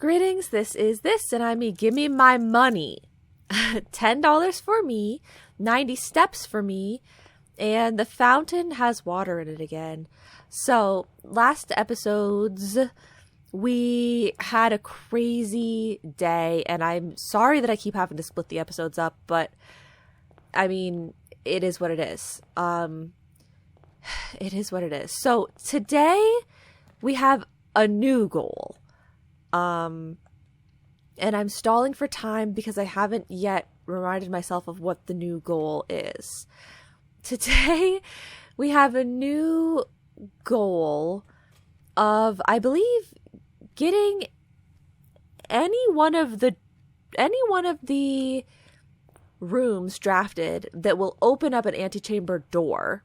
Greetings, this is this, and I mean, give me my money. $10 for me, 90 steps for me, and the fountain has water in it again. So, last episodes, we had a crazy day, and I'm sorry that I keep having to split the episodes up, but, I mean, it is what it is. It is what it is. So, today, we have a new goal. And I'm stalling for time because I haven't yet reminded myself of what the new goal is. Today, we have a new goal of, I believe, getting any one of the rooms drafted that will open up an antechamber door,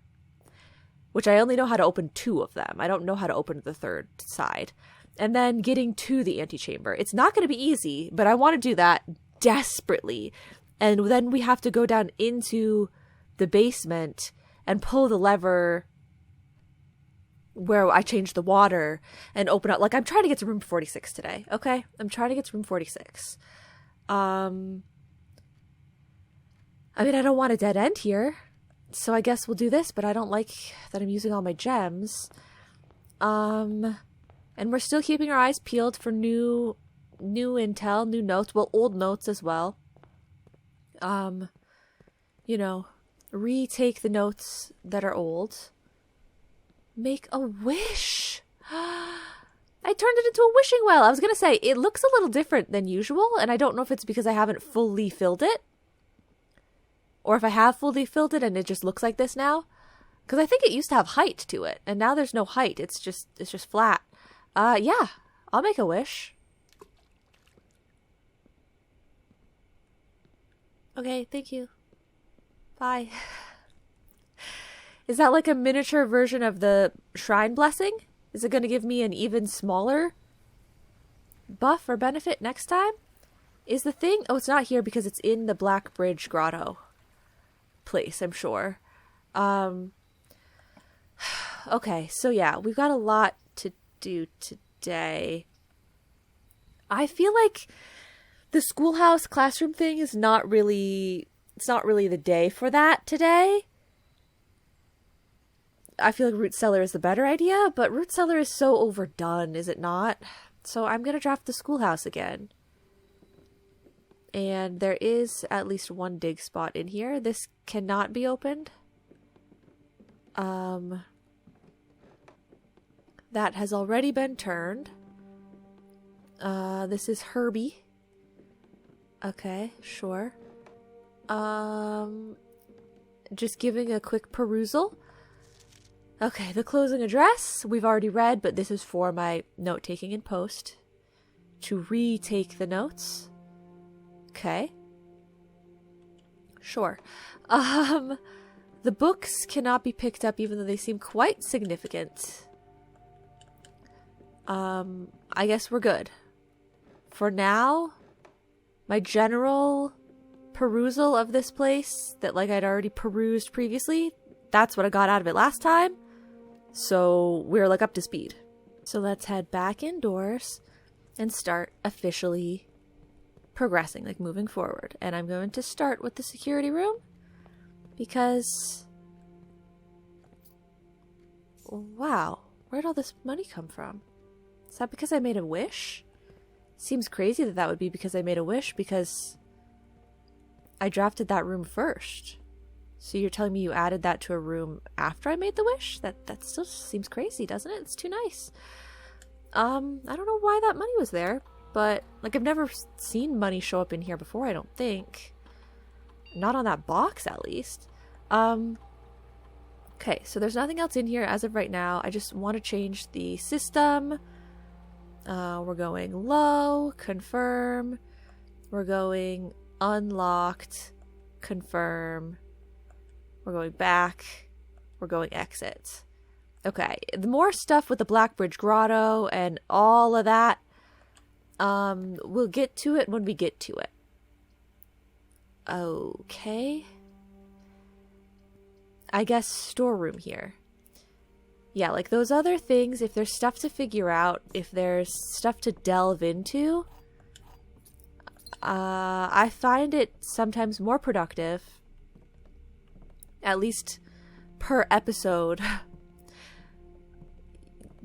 which I only know how to open 2 of them. I don't know how to open the third side. And then getting to the antechamber. It's not going to be easy, but I want to do that desperately. And then we have to go down into the basement and pull the lever where I change the water and open up. Like, I'm trying to get to room 46 today, okay? I'm trying to get to room 46. I mean, I don't want a dead end here, so I guess we'll do this, but I don't like that I'm using all my gems. And we're still keeping our eyes peeled for new intel, new notes. Well, old notes as well. Retake the notes that are old. Make a wish. I turned it into a wishing well. I was going to say, it looks a little different than usual, and I don't know if it's because I haven't fully filled it. Or if I have fully filled it and it just looks like this now. Because I think it used to have height to it, and now there's no height. It's just flat. Yeah, I'll make a wish. Okay, thank you. Bye. Is that like a miniature version of the shrine blessing? Is it going to give me an even smaller buff or benefit next time? Is the thing... Oh, it's not here because it's in the Black Bridge Grotto place, I'm sure. Okay, so yeah, we've got a lot to do today. I feel like the schoolhouse classroom thing is not really the day for that today. I feel like root cellar is the better idea, but root cellar is so overdone, is it not? So I'm going to draft the schoolhouse again. And there is at least one dig spot in here. This cannot be opened. That has already been turned. This is Herbie. Okay, sure. Just giving a quick perusal. Okay, the closing address we've already read, but this is for my note-taking in post. To retake the notes. Okay. Sure. The books cannot be picked up even though they seem quite significant. I guess we're good. For now, my general perusal of this place that like I'd already perused previously, that's what I got out of it last time. So we're like up to speed. So let's head back indoors and start officially progressing, like moving forward. And I'm going to start with the security room because, wow, where'd all this money come from? Is that because I made a wish? Seems crazy that that would be because I made a wish because I drafted that room first. So you're telling me you added that to a room after I made the wish? That still seems crazy, doesn't it? It's too nice. I don't know why that money was there, but like I've never seen money show up in here before, I don't think. Not on that box, at least. Okay, so there's nothing else in here as of right now. I just want to change the system. We're going low, confirm. We're going unlocked, confirm. We're going back. We're going exit. Okay, the more stuff with the Black Bridge Grotto and all of that, we'll get to it when we get to it. Okay. I guess storeroom here. Yeah, like those other things, if there's stuff to figure out, if there's stuff to delve into, I find it sometimes more productive, at least per episode,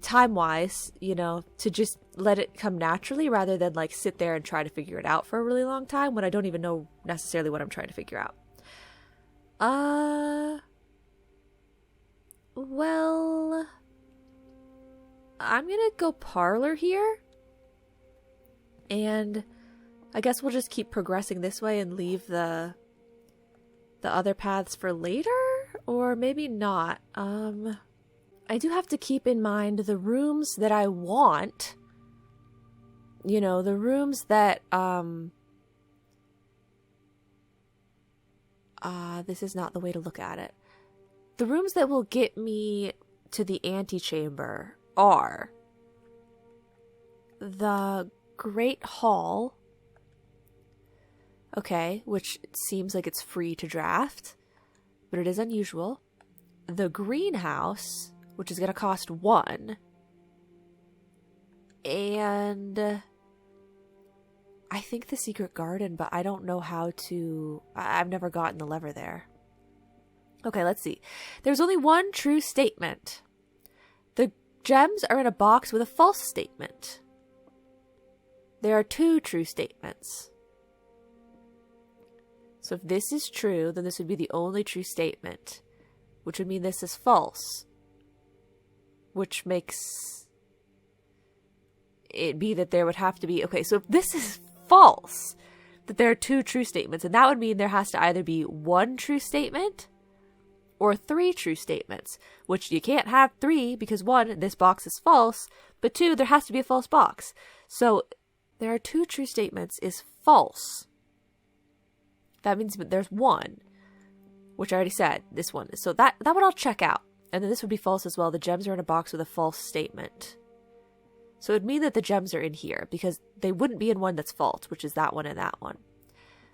time-wise, you know, to just let it come naturally rather than like sit there and try to figure it out for a really long time when I don't even know necessarily what I'm trying to figure out. Well, I'm gonna go parlor here, and I guess we'll just keep progressing this way and leave the other paths for later, or maybe not. I do have to keep in mind the rooms that I want, you know, the rooms that, this is not the way to look at it. The rooms that will get me to the antechamber are the Great Hall, okay, which seems like it's free to draft, but it is unusual. The greenhouse, which is going to cost 1. And I think the secret garden, but I don't know how to... I've never gotten the lever there. Okay, let's see. There's only one true statement. The gems are in a box with a false statement. There are 2 true statements. So if this is true, then this would be the only true statement, which would mean this is false, which makes it be that there would have to be... Okay, so if this is false, that there are 2 true statements, and that would mean there has to either be 1 true statement or 3 true statements, which you can't have 3 because 1, this box is false, but 2, there has to be a false box. So there are 2 true statements is false. That means there's 1, which I already said, this one. So that one I'll check out. And then this would be false as well. The gems are in a box with a false statement. So it would mean that the gems are in here because they wouldn't be in one that's false, which is that one and that one.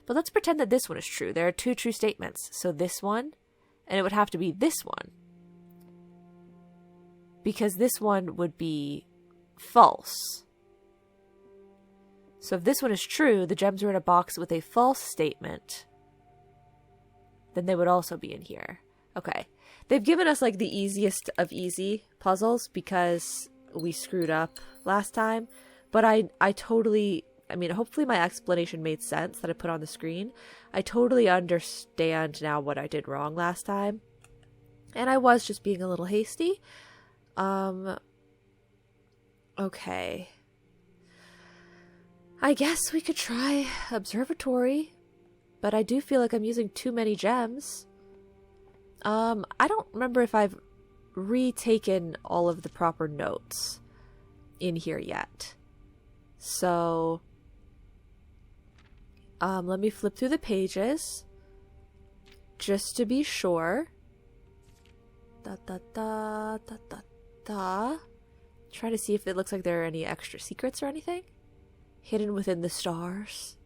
But let's pretend that this one is true. There are 2 true statements. So this one, and it would have to be this one, because this one would be false. So if this one is true, the gems are in a box with a false statement, then they would also be in here. Okay. They've given us like the easiest of easy puzzles because we screwed up last time. But I totally, I mean, hopefully my explanation made sense that I put on the screen. I totally understand now what I did wrong last time. And I was just being a little hasty. Okay. I guess we could try observatory, but I do feel like I'm using too many gems. I don't remember if I've retaken all of the proper notes in here yet. So, let me flip through the pages just to be sure. Da da da da da da. Try to see if it looks like there are any extra secrets or anything hidden within the stars.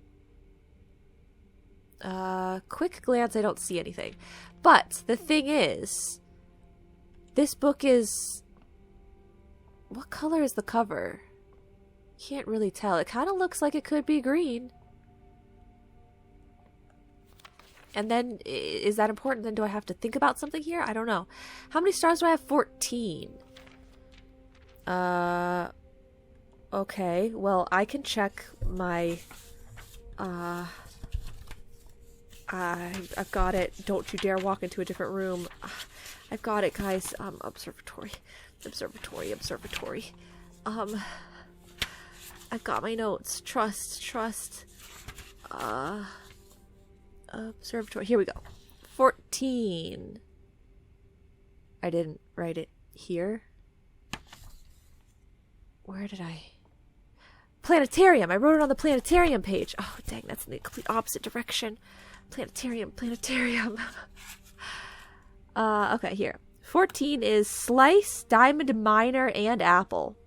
Quick glance, I don't see anything. But the thing is, this book is... What color is the cover? Can't really tell. It kind of looks like it could be green. And then, is that important? Then do I have to think about something here? I don't know. How many stars do I have? 14. Okay. Well, I can check my... I've got it. Don't you dare walk into a different room. I've got it, guys. Observatory. I've got my notes. Trust. Observatory. Here we go. 14. I didn't write it here. Where did I... Planetarium. I wrote it on the planetarium page. Oh, dang. That's in the complete opposite direction. Planetarium. Okay, here. 14 is Slice, Diamond Miner, and Apple.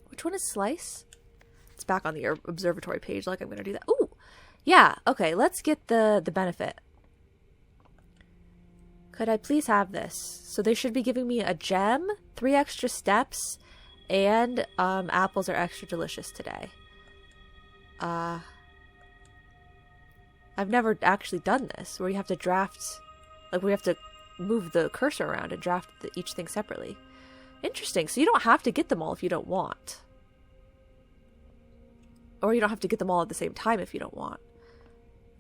Which one is Slice? It's back on the observatory page, like I'm going to do that. Ooh! Yeah, okay, let's get the benefit. Could I please have this? So they should be giving me a gem, 3 extra steps, and apples are extra delicious today. I've never actually done this, where you have to draft, like we have to move the cursor around and draft each thing separately. Interesting. So you don't have to get them all if you don't want. Or you don't have to get them all at the same time if you don't want.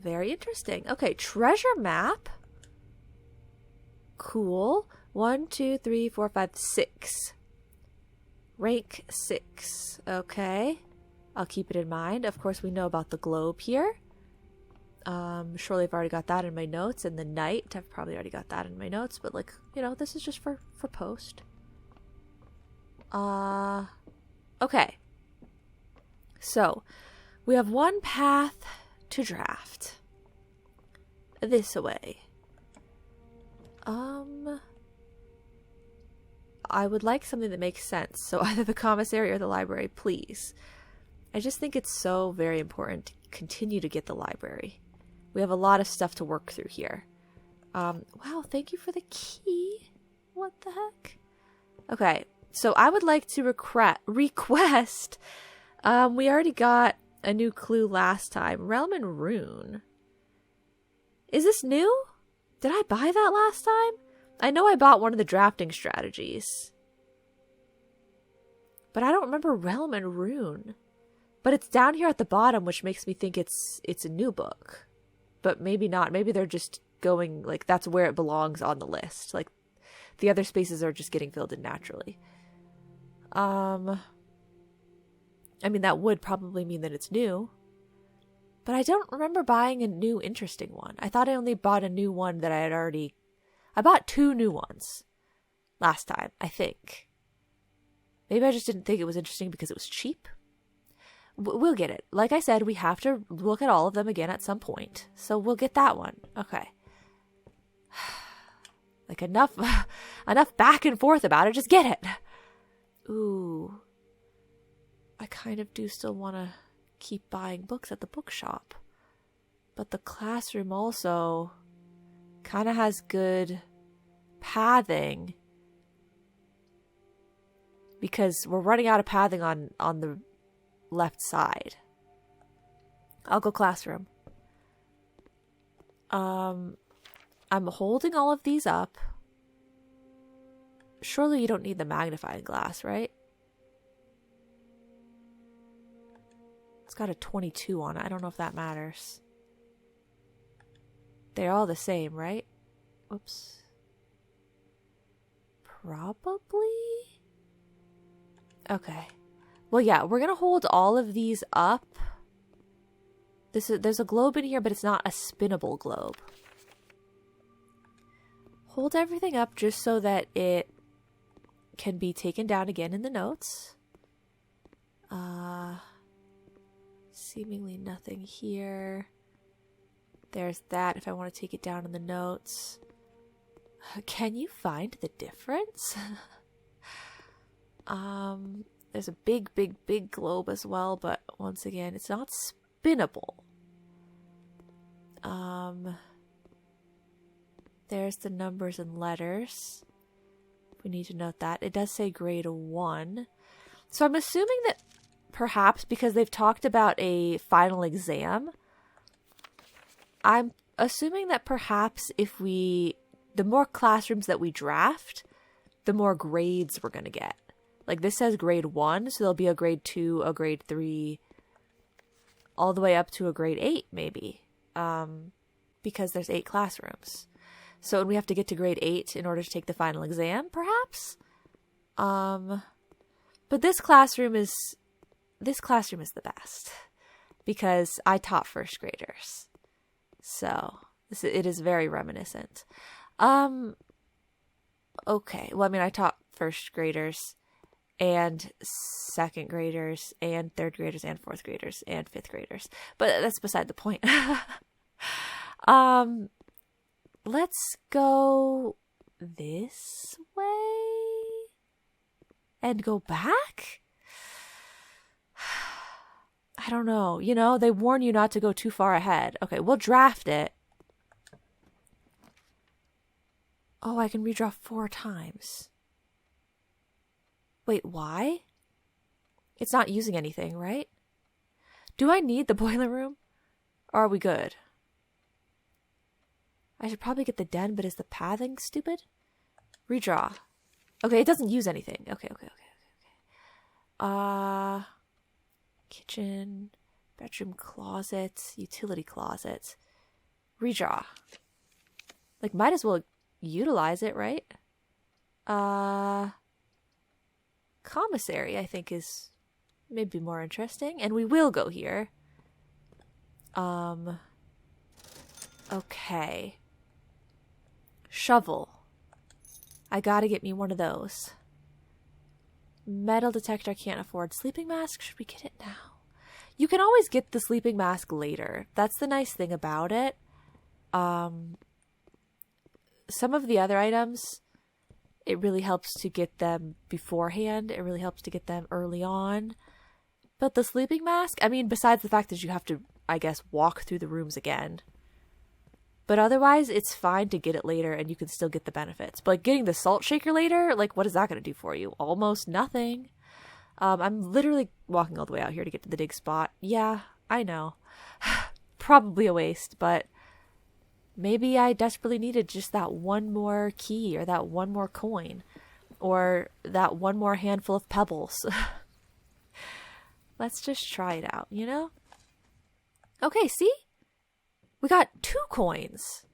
Very interesting. Okay, treasure map. Cool. 1, 2, 3, 4, 5, 6. Rank 6. Okay. I'll keep it in mind. Of course, we know about the globe here. Surely I've already got that in my notes. And the night, I've probably already got that in my notes. But, like, you know, this is just for post. Okay. So, we have one path to draft. This way. I would like something that makes sense. So either the commissary or the library, please. I just think it's so very important to continue to get the library. We have a lot of stuff to work through here. Wow, thank you for the key. What the heck? Okay, so I would like to request. We already got a new clue last time. Realm and Rune. Is this new? Did I buy that last time? I know I bought one of the drafting strategies. But I don't remember Realm and Rune. But it's down here at the bottom, which makes me think it's a new book. But maybe not. Maybe they're just going, like, that's where it belongs on the list. Like, the other spaces are just getting filled in naturally. I mean, that would probably mean that it's new. But I don't remember buying a new interesting one. I thought I only bought a new one that I had already... I bought 2 new ones last time, I think. Maybe I just didn't think it was interesting because it was cheap. We'll get it. Like I said, we have to look at all of them again at some point. So we'll get that one. Okay. Like enough back and forth about it. Just get it. Ooh. I kind of do still want to keep buying books at the bookshop. But the classroom also kind of has good pathing. Because we're running out of pathing on the left side. I'll go classroom. I'm holding all of these up. Surely you don't need the magnifying glass, right? It's got a 22 on it. I don't know if that matters. They're all the same, right? Oops. Probably? Okay. Well, yeah, we're going to hold all of these up. There's a globe in here, but it's not a spinnable globe. Hold everything up just so that it can be taken down again in the notes. Seemingly nothing here. There's that if I want to take it down in the notes. Can you find the difference? There's a big, big, big globe as well, but once again, it's not spinnable. There's the numbers and letters. We need to note that. It does say grade 1. So I'm assuming that perhaps because they've talked about a final exam, I'm assuming that perhaps the more classrooms that we draft, the more grades we're going to get. Like this says grade 1, so there'll be a grade 2, a grade 3, all the way up to a grade 8 maybe, because there's 8 classrooms. So we have to get to grade 8 in order to take the final exam, perhaps? But this classroom is the best because I taught first graders. So it is very reminiscent. Okay. Well, I mean, I taught first graders and second graders and third graders and fourth graders and fifth graders, but that's beside the point. Let's go this way and go back. I don't know. You know, they warn you not to go too far ahead. Okay, we'll draft it. Oh, I can redraw 4 times. Wait, why? It's not using anything, right? Do I need the boiler room? Or are we good? I should probably get the den, but is the pathing stupid? Redraw. Okay, it doesn't use anything. Okay. Kitchen, bedroom, closet, utility closet. Redraw. Like, might as well utilize it, right? Commissary, I think, is maybe more interesting. And we will go here. Okay. Shovel. I gotta get me one of those. Metal detector I can't afford. Sleeping mask? Should we get it now? You can always get the sleeping mask later. That's the nice thing about it. Some of the other items, it really helps to get them beforehand. It really helps to get them early on. But the sleeping mask, I mean, besides the fact that you have to, I guess, walk through the rooms again. But otherwise, it's fine to get it later and you can still get the benefits. But like, getting the salt shaker later, like, what is that going to do for you? Almost nothing. I'm literally walking all the way out here to get to the dig spot. Yeah, I know. Probably a waste, but maybe I desperately needed just that one more key or that one more coin or that one more handful of pebbles. Let's just try it out, you know? Okay, see? We got 2 coins.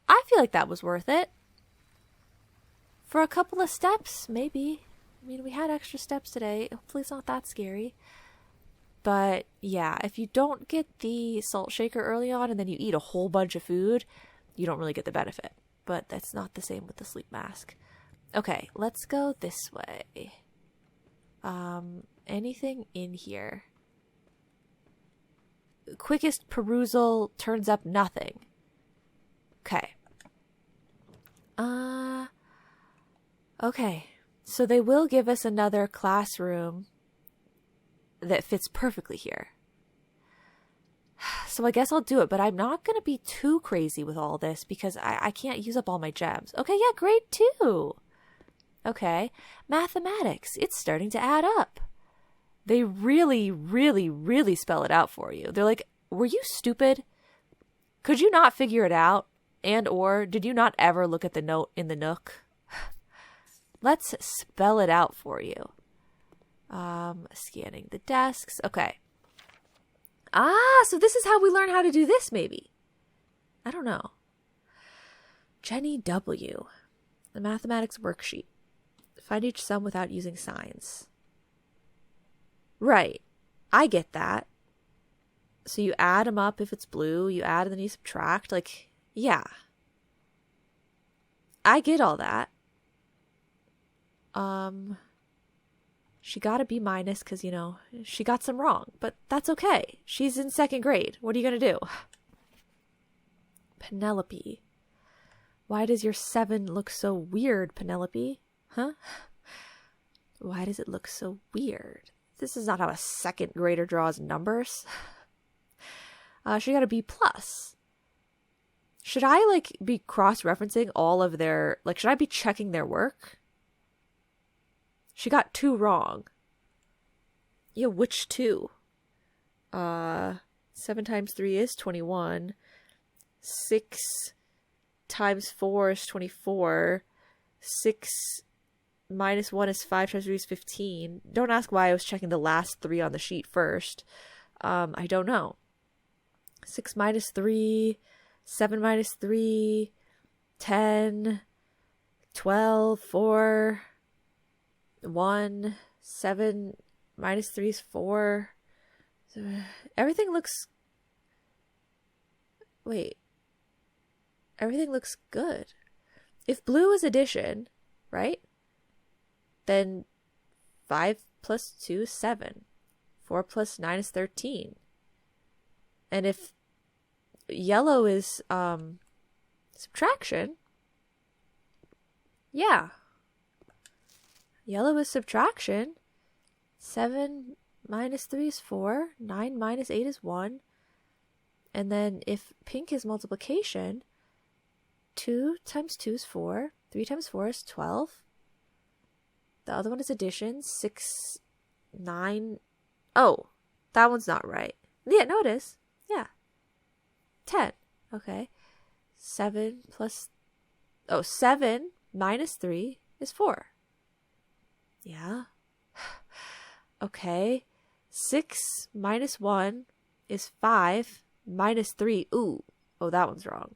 I feel like that was worth it. For a couple of steps, maybe. I mean, we had extra steps today. Hopefully it's not that scary. But yeah, if you don't get the salt shaker early on and then you eat a whole bunch of food, you don't really get the benefit. But that's not the same with the sleep mask. Okay, let's go this way. Anything in here? Quickest perusal turns up nothing. Okay. Okay. So they will give us another classroom that fits perfectly here. So I guess I'll do it, but I'm not going to be too crazy with all this because I can't use up all my gems. Okay, yeah, grade 2. Okay. Mathematics. It's starting to add up. They really, really, really spell it out for you. They're like, were you stupid? Could you not figure it out? And or did you not ever look at the note in the nook? Let's spell it out for you. Scanning the desks. Okay. So this is how we learn how to do this, maybe. I don't know. Jenny W. The mathematics worksheet. Find each sum without using signs. Right. I get that. So you add them up if it's blue. You add and then you subtract. Like, yeah. I get all that. She got a B- because, you know, she got some wrong. But that's okay. She's in 2nd grade. What are you going to do? Penelope. Why does your 7 look so weird, Penelope? Huh? Why does it look so weird? This is not how a 2nd grader draws numbers. She got a B+. Should I, like, be cross-referencing all of their... Like, should I be checking their work? She got 2 wrong. Yeah, which 2? 7 times 3 is 21. 6 times 4 is 24. 6 minus 1 is 5 times 3 is 15. Don't ask why I was checking the last 3 on the sheet first. I don't know. 6 minus 3, 7 minus 3, 10, 12, 4, 1, 7 minus 3 is 4. Everything looks... Wait. Everything looks good. If blue is addition, right? Then 5 plus 2 is 7. 4 plus 9 is 13. And if yellow is subtraction, yeah. Yellow is subtraction. 7 minus 3 is 4. 9 minus 8 is 1. And then if pink is multiplication, 2 times 2 is 4. 3 times 4 is 12. The other one is addition. 6, 9. Oh, that one's not right. Yeah, no, it is. Yeah. 10. Okay. 7 plus... Oh, 7 minus 3 is 4. Yeah. Okay. 6 minus 1 is 5 minus 3. Ooh. Oh, that one's wrong.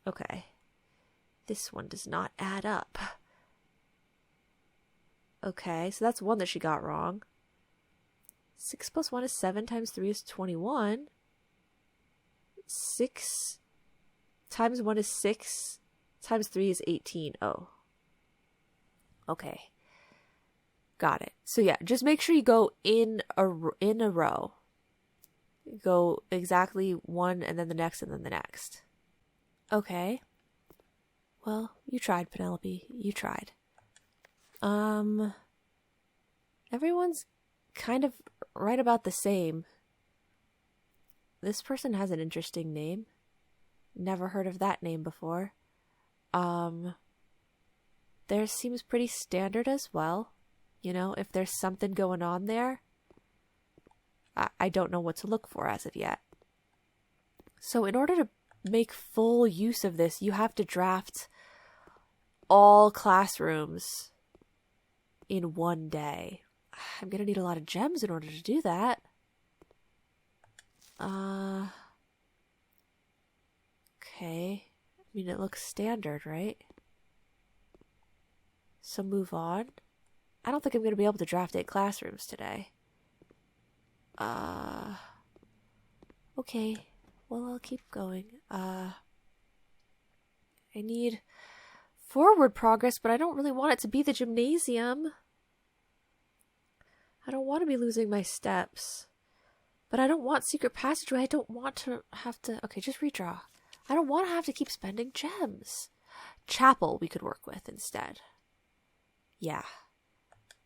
Okay. This one does not add up. Okay, so that's one that she got wrong. 6 plus 1 is 7 times 3 is 21. 6 times 1 is 6 times 3 is 18. Oh. Okay. Got it. So yeah, just make sure you go in a row. Go exactly one and then the next and then the next. Okay. Well, you tried, Penelope. You tried. Everyone's kind of right about the same. This person has an interesting name. Never heard of that name before. Theirs seems pretty standard as well. You know, if there's something going on there, I don't know what to look for as of yet. So in order to make full use of this, you have to draft all classrooms in one day. I'm going to need a lot of gems in order to do that. Okay. I mean, it looks standard, right? So move on. I don't think I'm going to be able to draft 8 classrooms today. Okay. Well, I'll keep going. I need forward progress, but I don't really want it to be the gymnasium. I don't want to be losing my steps. But I don't want secret passageway. I don't want to have to... Okay, just redraw. I don't want to have to keep spending gems. Chapel we could work with instead. Yeah.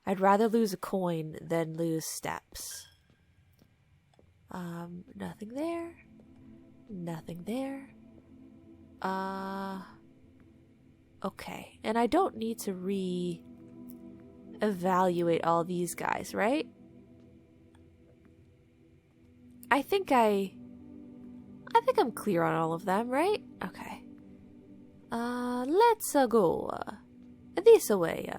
I'd rather lose a coin than lose steps. Nothing there. Nothing there. Okay. And I don't need to re-evaluate all these guys, right? I think I'm clear on all of them, right? Okay. Let's go this way.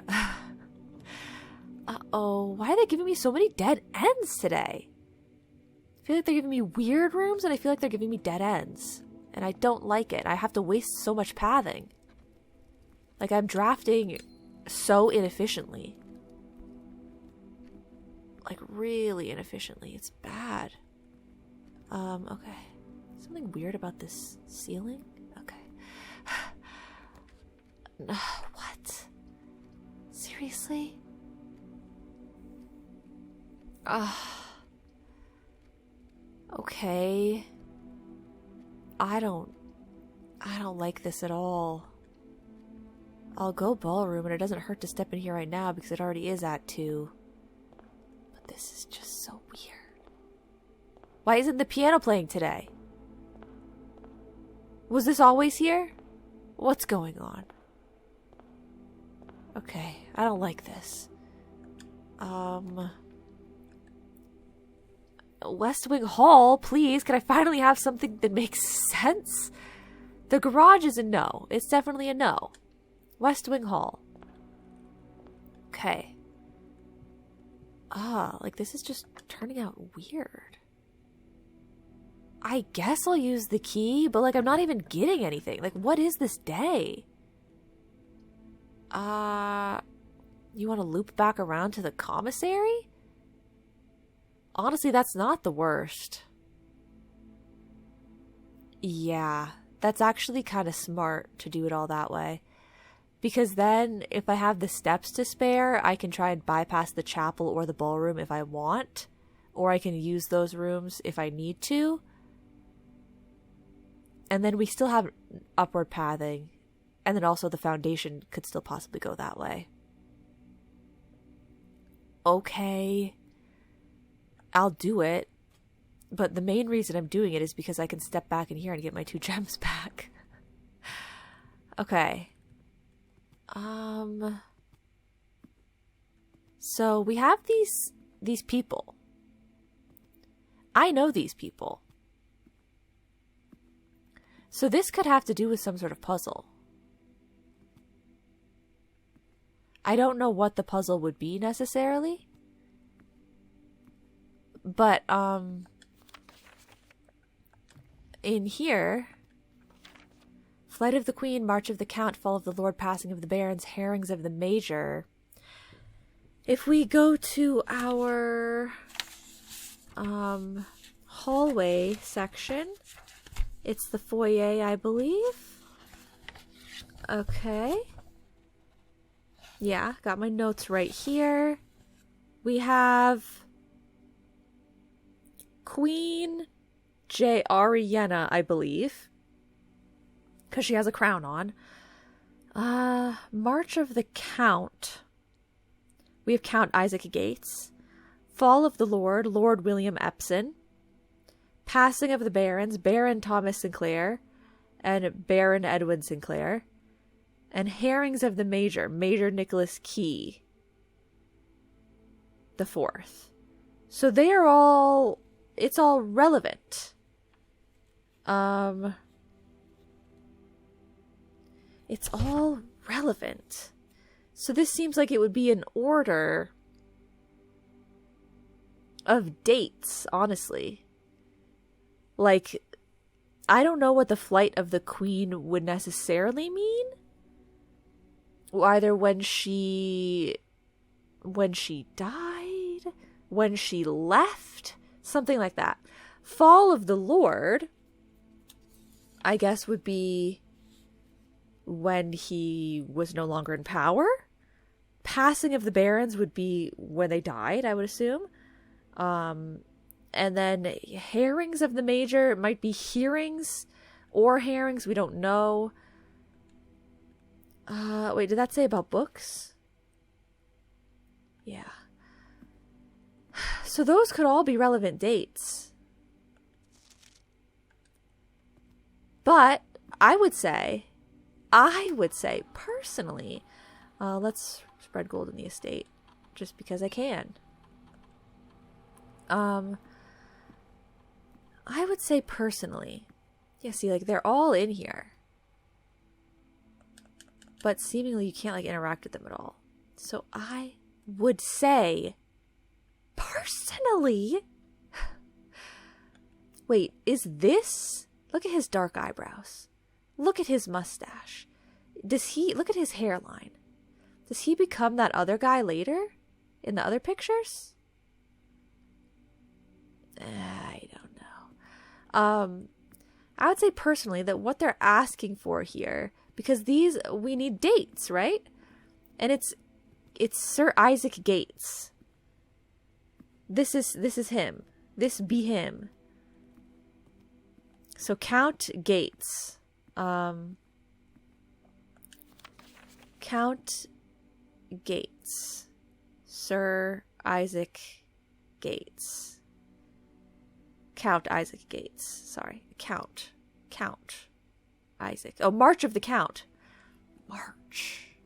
Uh-oh, why are they giving me so many dead ends today? I feel like they're giving me weird rooms, and I feel like they're giving me dead ends. And I don't like it. I have to waste so much pathing. Like, I'm drafting so inefficiently. Like, really inefficiently. It's bad. Okay. Something weird about this ceiling? Okay. What? Seriously? Okay. I don't like this at all. I'll go ballroom, and it doesn't hurt to step in here right now because it already is at 2. But this is just so weird. Why isn't the piano playing today? Was this always here? What's going on? Okay, I don't like this. West Wing Hall, please. Can I finally have something that makes sense? The garage is a no. It's definitely a no. West Wing Hall. Okay. Like this is just turning out weird. I guess I'll use the key, but like I'm not even getting anything. Like what is this day? You want to loop back around to the commissary? Honestly, that's not the worst. Yeah, that's actually kind of smart to do it all that way. Because then, if I have the steps to spare, I can try and bypass the chapel or the ballroom if I want. Or I can use those rooms if I need to. And then we still have upward pathing. And then also the foundation could still possibly go that way. Okay. I'll do it. But the main reason I'm doing it is because I can step back in here and get my 2 gems back. Okay. So we have these people. I know these people. So this could have to do with some sort of puzzle. I don't know what the puzzle would be necessarily. But, in here, Flight of the Queen, March of the Count, Fall of the Lord, Passing of the Barons, Herrings of the Major. If we go to our, hallway section, it's the foyer, I believe. Okay. Yeah, got my notes right here. We have Queen Ariana, I believe, because she has a crown on. March of the Count. We have Count Isaac Gates. Fall of the Lord, Lord William Epson. Passing of the Barons, Baron Thomas Sinclair and Baron Edwin Sinclair. And Herrings of the Major, Major Nicholas Key the Fourth. So they are all, it's all relevant. It's all relevant. So this seems like it would be an order of dates, honestly. Like, I don't know what the Flight of the Queen would necessarily mean. Either when she died, when she left, something like that. Fall of the Lord, I guess, would be when he was no longer in power. Passing of the Barons would be when they died, I would assume. And then Herrings of the Major, it might be hearings or herrings, we don't know. Wait, did that say about books? Yeah. So those could all be relevant dates. But I would say personally, let's spread gold in the estate just because I can. I would say personally, yeah, see, like, they're all in here. But seemingly you can't, like, interact with them at all. So I would say, personally... Wait, is this... Look at his dark eyebrows. Look at his mustache. Look at his hairline. Does he become that other guy later? In the other pictures? I don't know. I would say personally that what they're asking for here... Because we need dates, right? And it's Sir Isaac Gates. This is him. This be him. So Count Gates. Count Gates. Sir Isaac Gates. Count Isaac Gates. Sorry. Count. Isaac. Oh, March of the Count. March.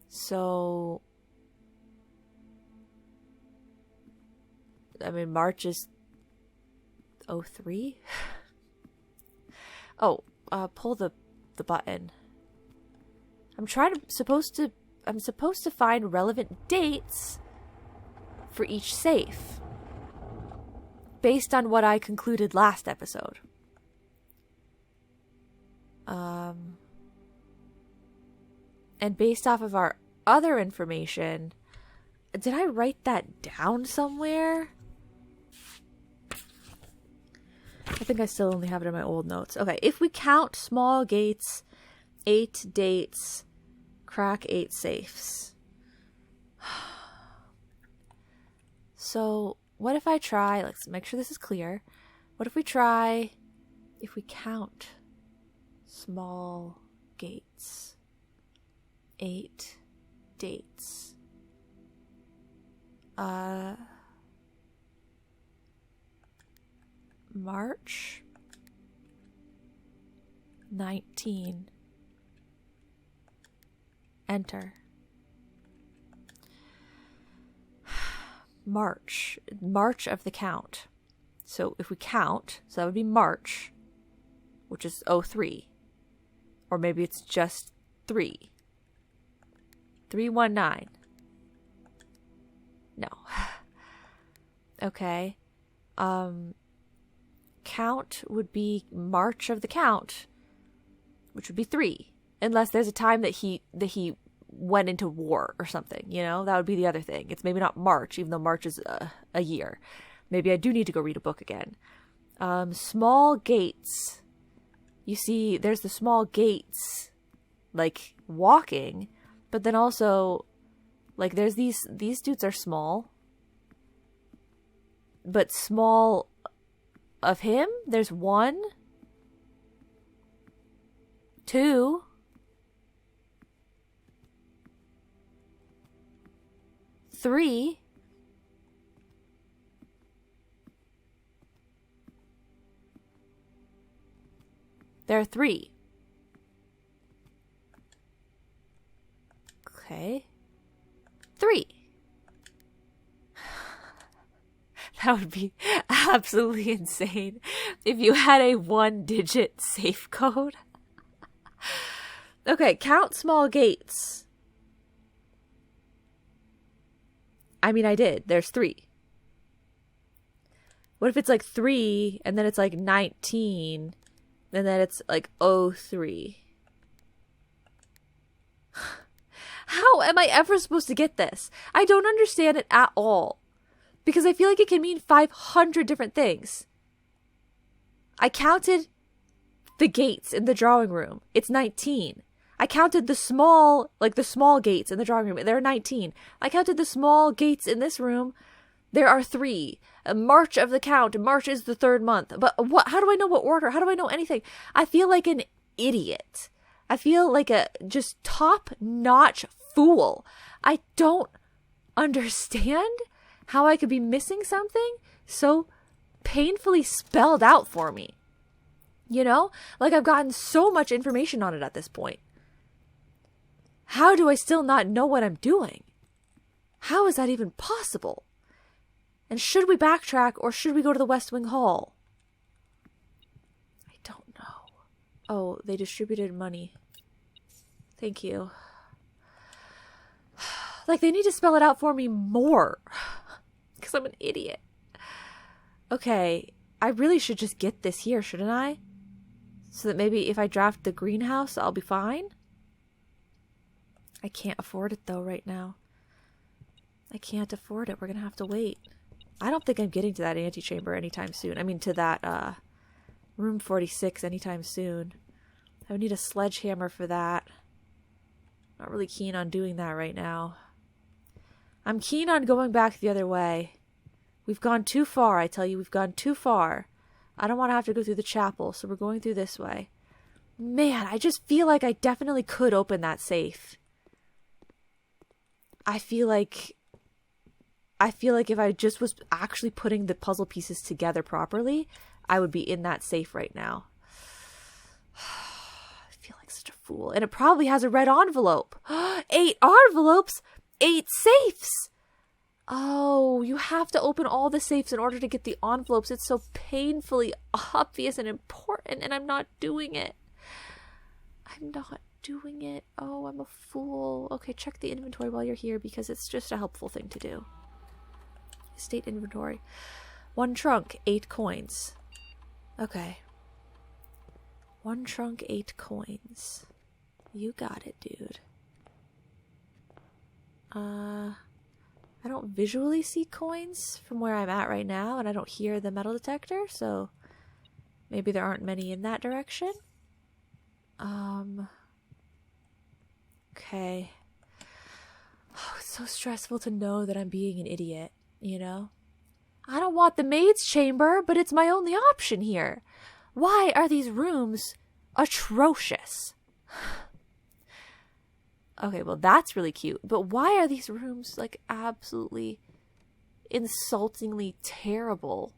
So, I mean, March is 03? Oh, pull the button. I'm supposed to find relevant dates for each safe based on what I concluded last episode. And based off of our other information, did I write that down somewhere? I think I still only have it in my old notes. Okay, if we count small gates, 8 dates, crack 8 safes. So, what if I try, let's make sure this is clear. What if we count small gates, 8 dates. 19. Enter. March. March of the count. So if we count, so that would be March, which is 03. Or maybe it's just 3. 319. No. Okay. Count would be March of the count, which would be 3. Unless there's a time that he went into war or something, you know? That would be the other thing. It's maybe not March, even though March is a year. Maybe I do need to go read a book again. Small gates. You see, there's the small gates, like, walking, but then also, like, there's these dudes are small, but small of him, there's 1, 2, 3, there are 3. Okay. 3. That would be absolutely insane if you had a 1-digit safe code. Okay, count small gates. I mean, I did. There's 3. What if it's like 3 and then it's like 19 and then it's like 03? How am I ever supposed to get this? I don't understand it at all. Because I feel like it can mean 500 different things. I counted the gates in the drawing room. It's 19. I counted the small gates in the drawing room. There are 19. I counted the small gates in this room. There are 3. March of the count. March is the 3rd month. But what? How do I know what order? How do I know anything? I feel like an idiot. I feel like a just top-notch fool. I don't understand how I could be missing something so painfully spelled out for me. You know? Like, I've gotten so much information on it at this point. How do I still not know what I'm doing? How is that even possible? And should we backtrack or should we go to the West Wing Hall? I don't know. Oh, they distributed money. Thank you. Like, they need to spell it out for me more. Because I'm an idiot. Okay, I really should just get this here, shouldn't I? So that maybe if I draft the greenhouse, I'll be fine? I can't afford it, though, right now. I can't afford it. We're going to have to wait. I don't think I'm getting to that antechamber anytime soon. I mean, to that room 46 anytime soon. I would need a sledgehammer for that. Not really keen on doing that right now. I'm keen on going back the other way. We've gone too far, I tell you. We've gone too far. I don't want to have to go through the chapel, so we're going through this way. Man, I just feel like I definitely could open that safe. I feel like if I just was actually putting the puzzle pieces together properly, I would be in that safe right now. I feel like such a fool. And it probably has a red envelope. 8 envelopes! 8 safes! Oh, you have to open all the safes in order to get the envelopes. It's so painfully obvious and important, and I'm not doing it. I'm not doing it. Oh, I'm a fool. Okay, check the inventory while you're here because it's just a helpful thing to do. Estate inventory. 1 trunk, 8 coins. Okay. 1 trunk, 8 coins. You got it, dude. I don't visually see coins from where I'm at right now, and I don't hear the metal detector, so maybe there aren't many in that direction. Okay. Oh, it's so stressful to know that I'm being an idiot, you know? I don't want the maid's chamber, but it's my only option here. Why are these rooms atrocious? Okay, well, that's really cute. But why are these rooms, like, absolutely insultingly terrible?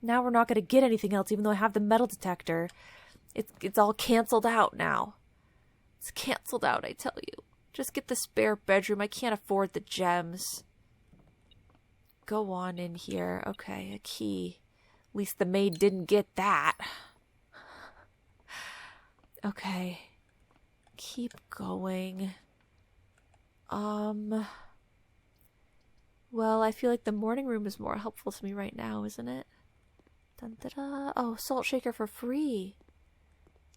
Now we're not going to get anything else, even though I have the metal detector. It's all canceled out now. It's canceled out, I tell you. Just get the spare bedroom. I can't afford the gems. Go on in here. Okay, a key. At least the maid didn't get that. Okay. Keep going. Well, I feel like the morning room is more helpful to me right now, isn't it? Dun, da, da. Oh, salt shaker for free.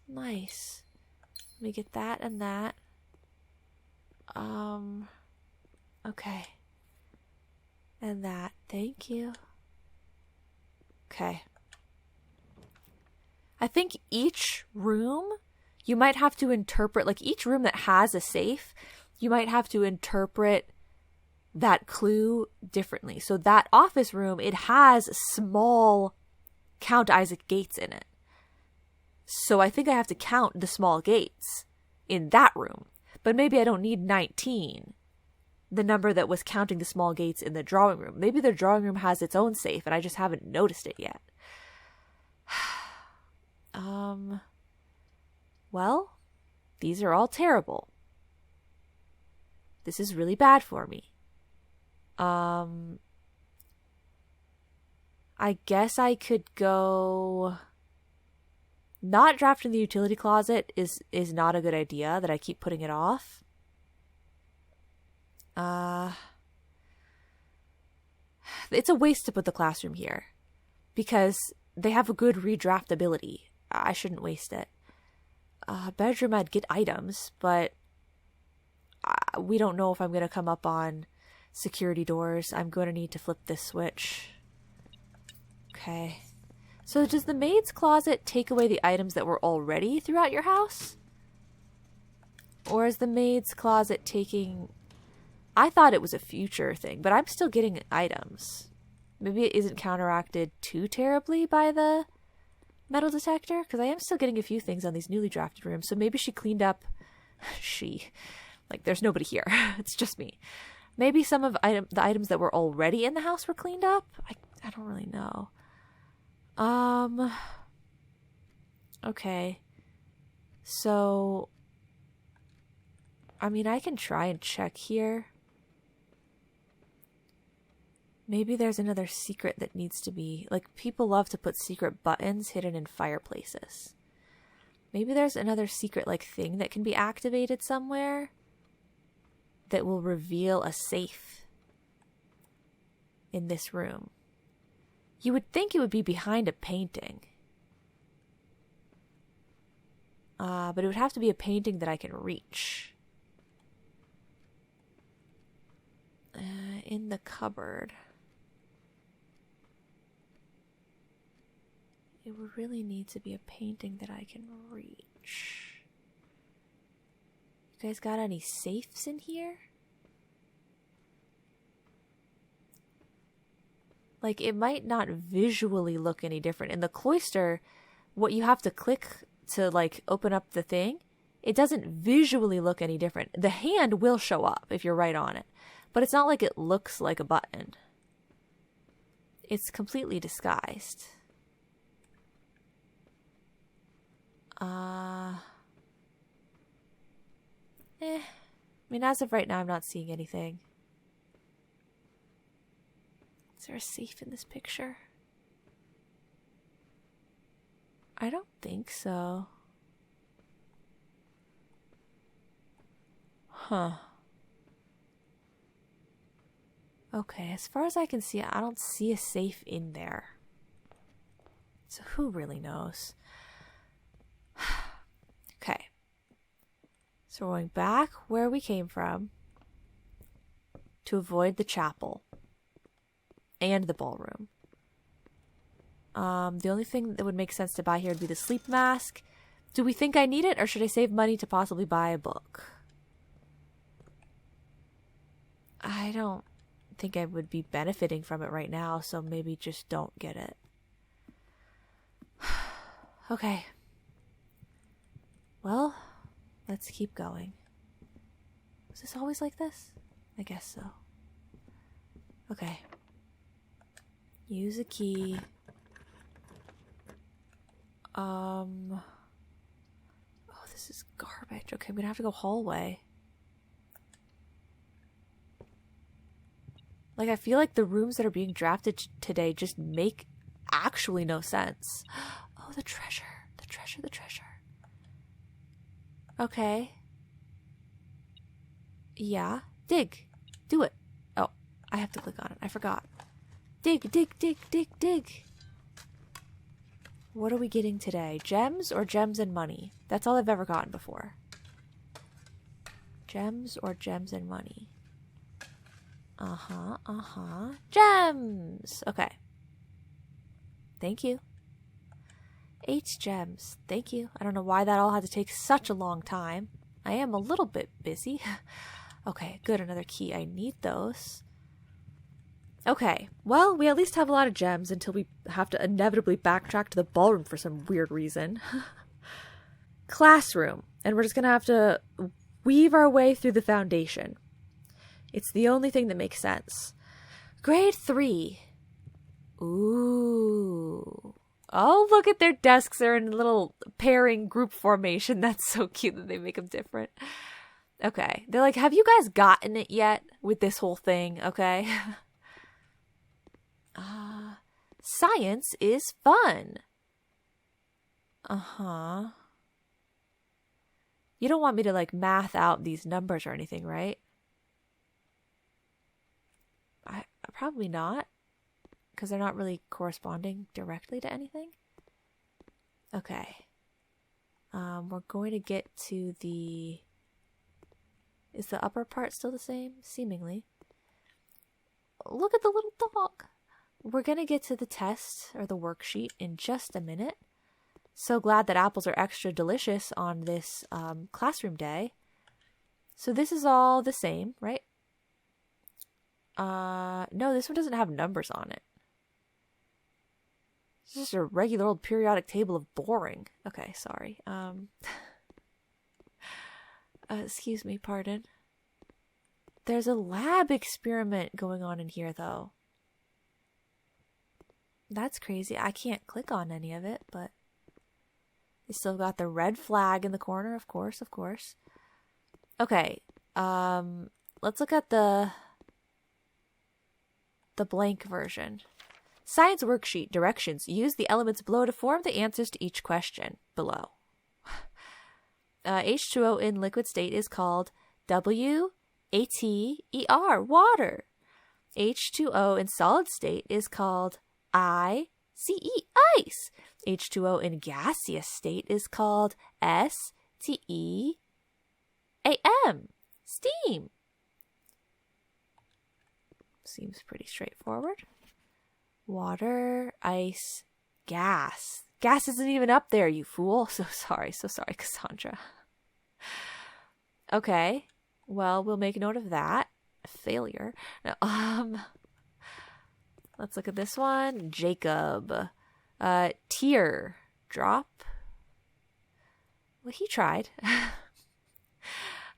Nice. Let me get that and that. Okay. And that. Thank you. Okay. I think each room, you might have to interpret, like each room that has a safe, you might have to interpret that clue differently. So that office room, it has small Count Isaac gates in it. So I think I have to count the small gates in that room. But maybe I don't need 19, the number that was counting the small gates in the drawing room. Maybe the drawing room has its own safe and I just haven't noticed it yet. Well, these are all terrible. This is really bad for me. I guess I could go... Not drafting the utility closet is not a good idea, that I keep putting it off. It's a waste to put the classroom here, because they have a good redraft ability. I shouldn't waste it. Bedroom, I'd get items, but we don't know if I'm going to come up on security doors. I'm going to need to flip this switch. Okay. So does the maid's closet take away the items that were already throughout your house? Or is the maid's closet taking... I thought it was a future thing, but I'm still getting items. Maybe it isn't counteracted too terribly by the metal detector, because I am still getting a few things on these newly drafted rooms. So maybe she cleaned up... Like, there's nobody here. It's just me. Maybe some of the items that were already in the house were cleaned up? I don't really know. Okay. So, I mean, I can try and check here. Maybe there's another secret that needs to be... Like, people love to put secret buttons hidden in fireplaces. Maybe there's another secret, like, thing that can be activated somewhere that will reveal a safe in this room. You would think it would be behind a painting. But it would have to be a painting that I can reach. In the cupboard. It would really need to be a painting that I can reach. You guys got any safes in here? Like, it might not visually look any different. In the cloister, what you have to click to, like, open up the thing, it doesn't visually look any different. The hand will show up if you're right on it, but it's not like it looks like a button. It's completely disguised. I mean, as of right now, I'm not seeing anything. Is there a safe in this picture? I don't think so. Huh. Okay, as far as I can see, I don't see a safe in there. So who really knows? Okay. So we're going back where we came from to avoid the chapel and the ballroom. The only thing that would make sense to buy here would be the sleep mask. Do we think I need it, or should I save money to possibly buy a book? I don't think I would be benefiting from it right now, so maybe just don't get it. Okay. Well, let's keep going. Was this always like this? I guess so. Okay. Use a key. Oh, this is garbage. Okay, I'm gonna have to go hallway. Like, I feel like the rooms that are being drafted today just make actually no sense. Oh, the treasure. The treasure, the treasure. Okay. Yeah. Dig. Do it. Oh, I have to click on it. I forgot. Dig, dig, dig, dig, dig. What are we getting today? Gems or gems and money? That's all I've ever gotten before. Gems or gems and money? Uh-huh, uh-huh. Gems! Okay. Thank you. 8 gems. Thank you. I don't know why that all had to take such a long time. I am a little bit busy. Okay, good. Another key. I need those. Okay. Well, we at least have a lot of gems until we have to inevitably backtrack to the ballroom for some weird reason. Classroom. And we're just going to have to weave our way through the foundation. It's the only thing that makes sense. Grade 3. Ooh. Oh, look at their desks. They're in a little pairing group formation. That's so cute that they make them different. Okay. They're like, have you guys gotten it yet with this whole thing? Okay. Science is fun. Uh-huh. You don't want me to, like, math out these numbers or anything, right? Probably not. Because they're not really corresponding directly to anything. Okay. We're going to get to the... Is the upper part still the same? Seemingly. Look at the little dog. We're going to get to the test or the worksheet in just a minute. So glad that apples are extra delicious on this classroom day. So this is all the same, right? No, this one doesn't have numbers on it. It's just a regular old periodic table of boring. Okay, sorry. Excuse me, pardon. There's a lab experiment going on in here, though. That's crazy. I can't click on any of it, but they still got the red flag in the corner, of course, of course. Okay, let's look at the blank version. Science worksheet directions. Use the elements below to form the answers to each question below. H2O in liquid state is called WATER, water. H2O in solid state is called ICE, ice. H2O in gaseous state is called STEAM, steam. Seems pretty straightforward. Water, ice, gas. Gas isn't even up there, you fool. So sorry, Cassandra. Okay. Well, we'll make note of that. Failure. Now, let's look at this one. Jacob. Tear. Drop. Well, he tried.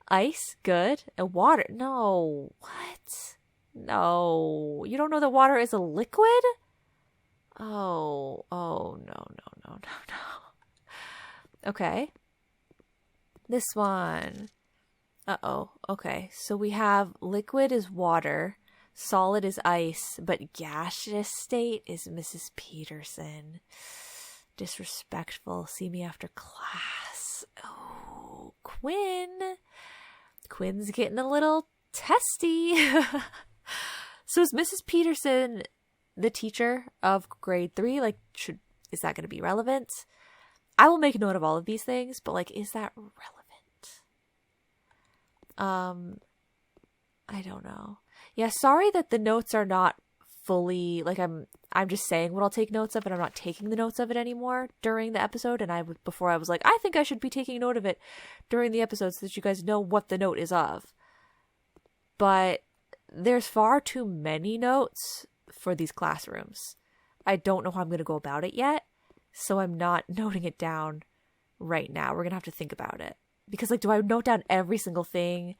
Ice. Good. Water. No. What? No. You don't know that water is a liquid? Oh, no. Okay. This one. Uh-oh. Okay. So we have liquid is water, solid is ice, but gaseous state is Mrs. Peterson. Disrespectful. See me after class. Oh, Quinn. Quinn's getting a little testy. So is Mrs. Peterson the teacher of grade 3? Like, is that going to be relevant? I will make note of all of these things, but, like, is that relevant? I don't know. Yeah, sorry that the notes are not fully, like, I'm just saying what I'll take notes of, and I'm not taking the notes of it anymore during the episode. And before I was like, I think I should be taking note of it during the episode so that you guys know what the note is of. But there's far too many notes for these classrooms. I don't know how I'm going to go about it yet, so I'm not noting it down right now. We're going to have to think about it. Because, like, do I note down every single thing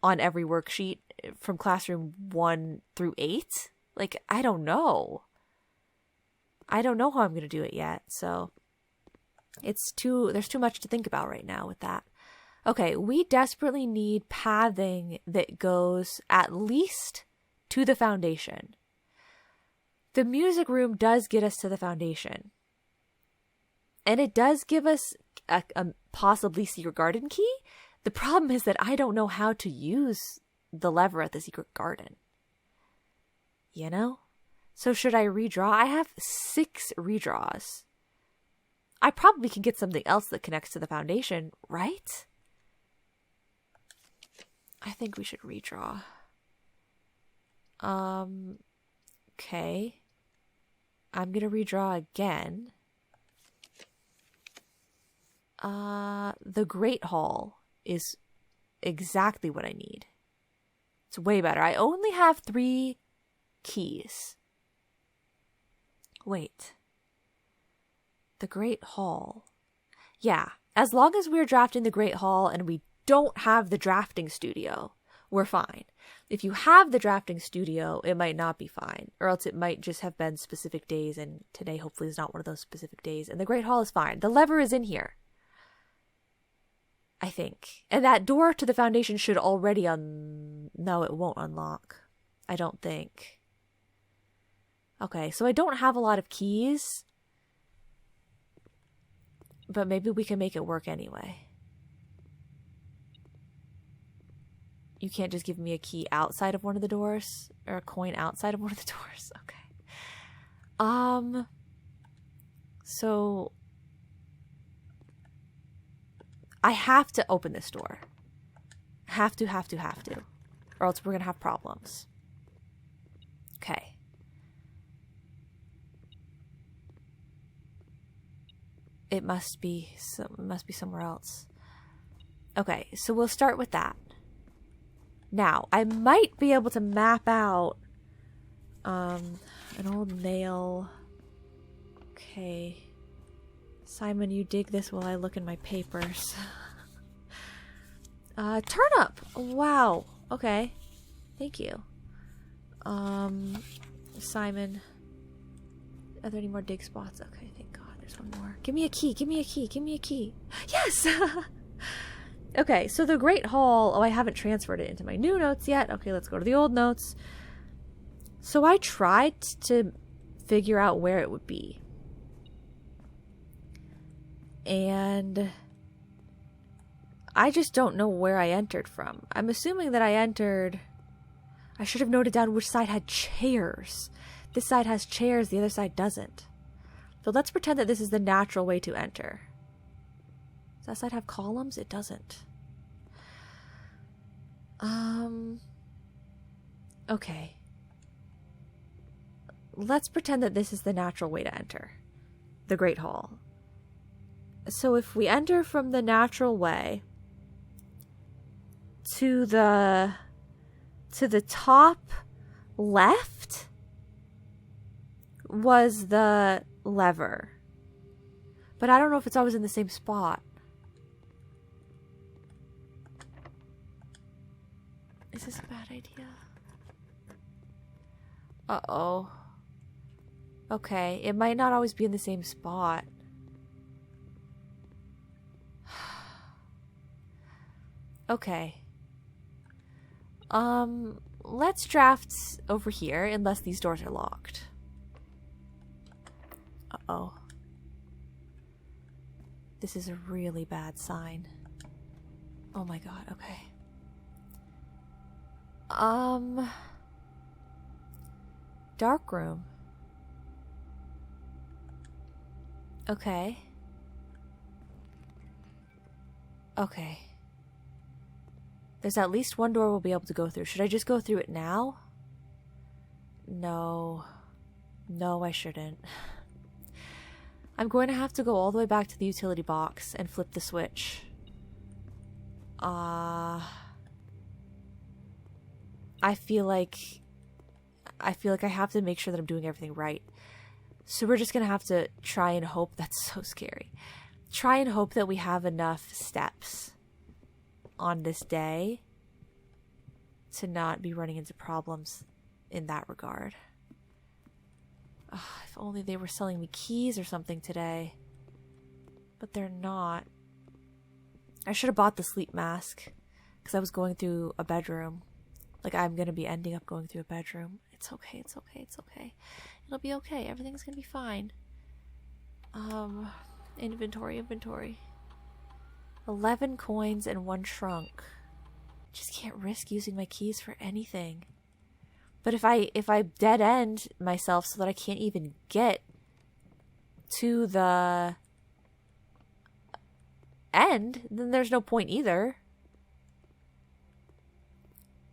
on every worksheet from classroom 1 through 8? Like, I don't know. I don't know how I'm going to do it yet, so There's too much to think about right now with that. Okay, we desperately need pathing that goes at least to the foundation. The music room does get us to the foundation. And it does give us a possibly secret garden key. The problem is that I don't know how to use the lever at the secret garden. You know? So should I redraw? I have 6 redraws. I probably can get something else that connects to the foundation, right? I think we should redraw. Okay. I'm gonna redraw again. The Great Hall is exactly what I need. It's way better. I only have 3 keys. Wait. The Great Hall. Yeah, as long as we're drafting the Great Hall and we don't have the drafting studio, we're fine. If you have the drafting studio, it might not be fine, or else it might just have been specific days, and today hopefully is not one of those specific days, and the Great Hall is fine. The lever is in here, I think. And that door to the foundation should already no, it won't unlock. I don't think. Okay, so I don't have a lot of keys, but maybe we can make it work anyway. You can't just give me a key outside of one of the doors? Or a coin outside of one of the doors? Okay. So I have to open this door. Have to. Or else we're gonna have problems. Okay. It must be somewhere else. Okay, so we'll start with that. Now, I might be able to map out an old nail. Okay. Simon, you dig this while I look in my papers. Turnip! Wow. Okay. Thank you. Simon. Are there any more dig spots? Okay, thank God. There's one more. Give me a key. Yes! Okay, so the Great Hall. Oh, I haven't transferred it into my new notes yet. Okay, let's go to the old notes. So I tried to figure out where it would be. And I just don't know where I entered from. I'm assuming that I entered... I should have noted down which side had chairs. This side has chairs, the other side doesn't. So let's pretend that this is the natural way to enter. Does that side have columns? It doesn't. Okay. Let's pretend that this is the natural way to enter the Great Hall. So if we enter from the natural way to the top left was the lever. But I don't know if it's always in the same spot. Is this a bad idea? Uh-oh. Okay, it might not always be in the same spot. Okay. Let's draft over here unless these doors are locked. Uh-oh. This is a really bad sign. Oh my God, okay. Dark room. Okay. Okay. There's at least one door we'll be able to go through. Should I just go through it now? No. No, I shouldn't. I'm going to have to go all the way back to the utility box and flip the switch. I feel like I have to make sure that I'm doing everything right. So we're just going to have to try and hope. That's so scary. Try and hope that we have enough steps on this day to not be running into problems in that regard. If only they were selling me keys or something today. But they're not. I should have bought the sleep mask because I was going through a bedroom. Like, I'm going to be ending up going through a bedroom. It's okay, it's okay, it's okay. It'll be okay. Everything's going to be fine. Inventory. 11 coins and 1 trunk. Just can't risk using my keys for anything. But if I dead end myself so that I can't even get to the end, then there's no point either.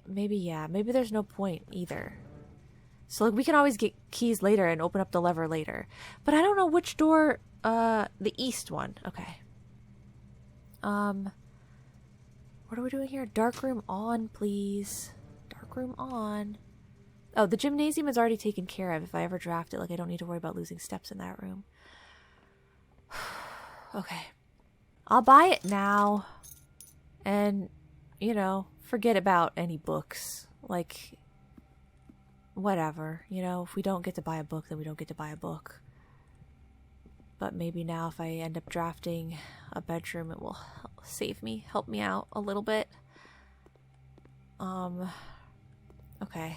Maybe there's no point either. So like we can always get keys later and open up the lever later. But I don't know which door, the east one. Okay. What are we doing here? Dark room on, please. Dark room on. Oh, the gymnasium is already taken care of. If I ever draft it, like I don't need to worry about losing steps in that room. Okay. I'll buy it now. And, you know, forget about any books. Like, whatever. You know, if we don't get to buy a book, then we don't get to buy a book. But maybe now if I end up drafting a bedroom, it will save me, help me out a little bit. Okay.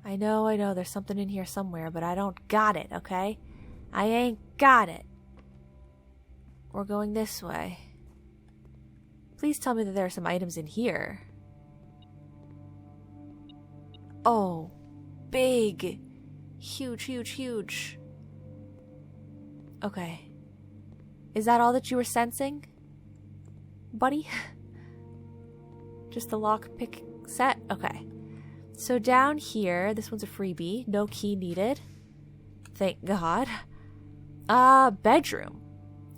I know, there's something in here somewhere, but I don't got it, okay? I ain't got it. We're going this way. Please tell me that there are some items in here. Oh, big. Huge. Okay. Is that all that you were sensing, buddy? Just the lockpick set? Okay. So down here, this one's a freebie. No key needed. Thank God. Bedroom.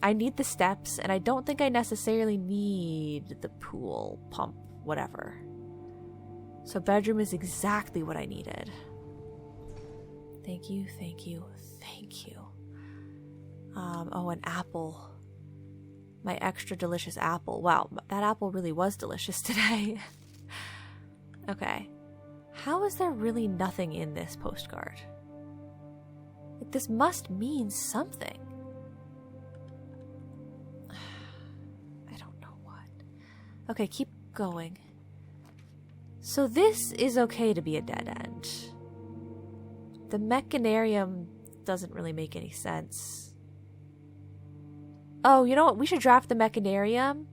I need the steps, and I don't think I necessarily need the pool, pump, whatever. So bedroom is exactly what I needed. Thank you. Oh, an apple. My extra delicious apple. Wow, that apple really was delicious today. Okay. How is there really nothing in this postcard? Like, this must mean something. I don't know what. Okay, keep going. So this is okay to be a dead end. The mechanarium doesn't really make any sense. Oh, you know what? We should draft the mechanarium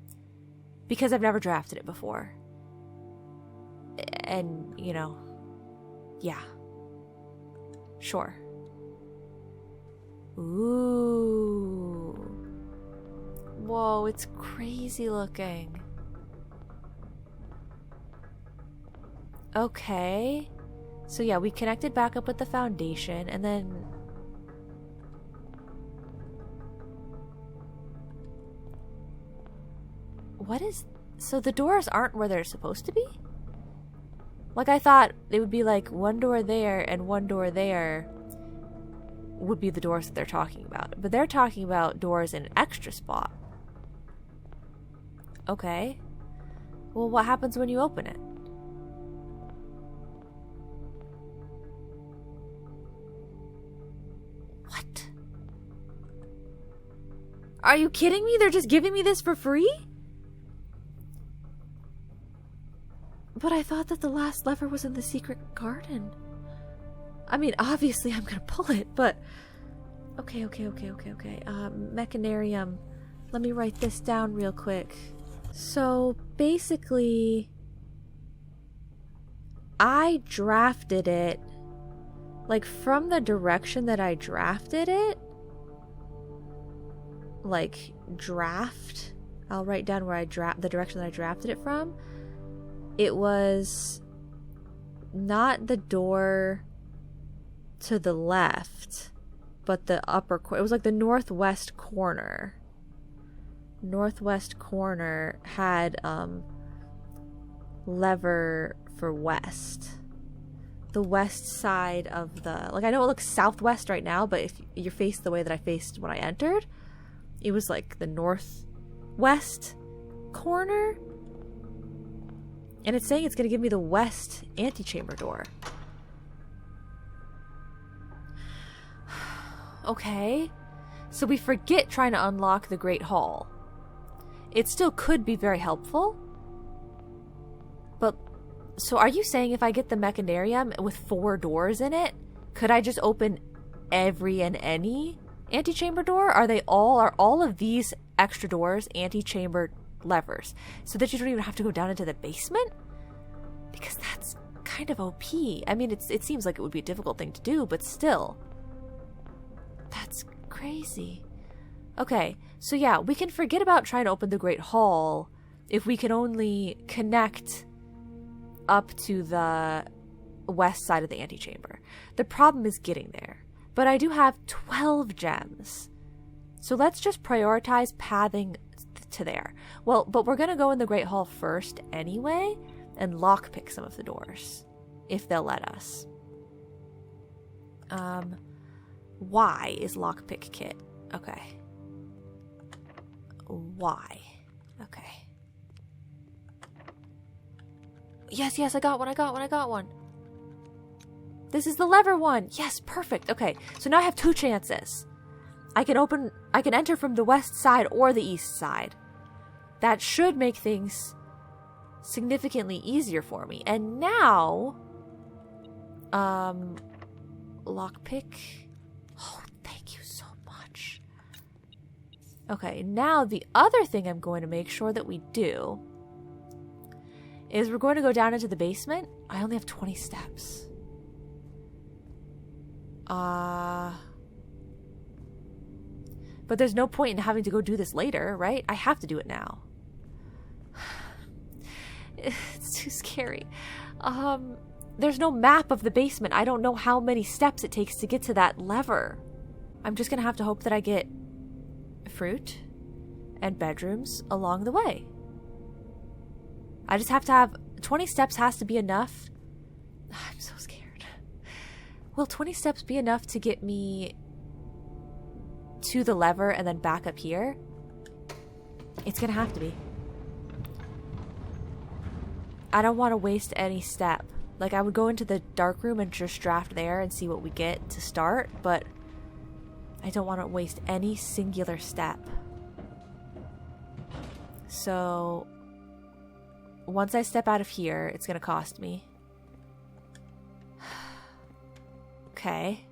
because I've never drafted it before. And, you know, yeah. Sure. Ooh. Whoa, it's crazy looking. Okay. So yeah, we connected back up with the foundation and then... What is... So the doors aren't where they're supposed to be? Like, I thought it would be like one door there and one door there would be the doors that they're talking about. But they're talking about doors in an extra spot. Okay. Well, what happens when you open it? What? Are you kidding me? They're just giving me this for free? But I thought that the last lever was in the secret garden. I mean, obviously I'm gonna pull it, but... Okay. Mechanarium. Let me write this down real quick. So, basically... I drafted it... Like, from the direction that I drafted it... Like, draft... I'll write down where the direction that I drafted it from. It was not the door to the left, but the upper corner. It was like the northwest corner. Northwest corner had lever for west. The west side of the... Like, I know it looks southwest right now, but if you're faced the way that I faced when I entered, it was like the northwest corner. And it's saying it's going to give me the west antechamber door. Okay. So we forget trying to unlock the Great Hall. It still could be very helpful. But, so are you saying if I get the Mechanarium with 4 doors in it, could I just open every and any antechamber door? Are all of these extra doors antechamber levers? So that you don't even have to go down into the basement? Because that's kind of OP. I mean, it seems like it would be a difficult thing to do, but still. That's crazy. Okay, so yeah, we can forget about trying to open the Great Hall if we can only connect up to the west side of the antechamber. The problem is getting there. But I do have 12 gems. So let's just prioritize pathing to there. Well, but we're going to go in the Great Hall first anyway and lockpick some of the doors, if they'll let us. Y is lockpick kit. Okay. Y. Okay. Yes, I got one. This is the lever one. Yes, perfect. Okay, so now I have 2 chances. I can enter from the west side or the east side. That should make things significantly easier for me. And now, lockpick. Oh, thank you so much. Okay, now the other thing I'm going to make sure that we do is we're going to go down into the basement. I only have 20 steps. But there's no point in having to go do this later, right? I have to do it now. It's too scary. There's no map of the basement. I don't know how many steps it takes to get to that lever. I'm just gonna have to hope that I get fruit and bedrooms along the way. I just have to have 20 steps has to be enough. I'm so scared. Will 20 steps be enough to get me to the lever and then back up here? It's gonna have to be. I don't want to waste any step. Like, I would go into the dark room and just draft there and see what we get to start, but I don't want to waste any singular step. So once I step out of here, it's gonna cost me. Okay.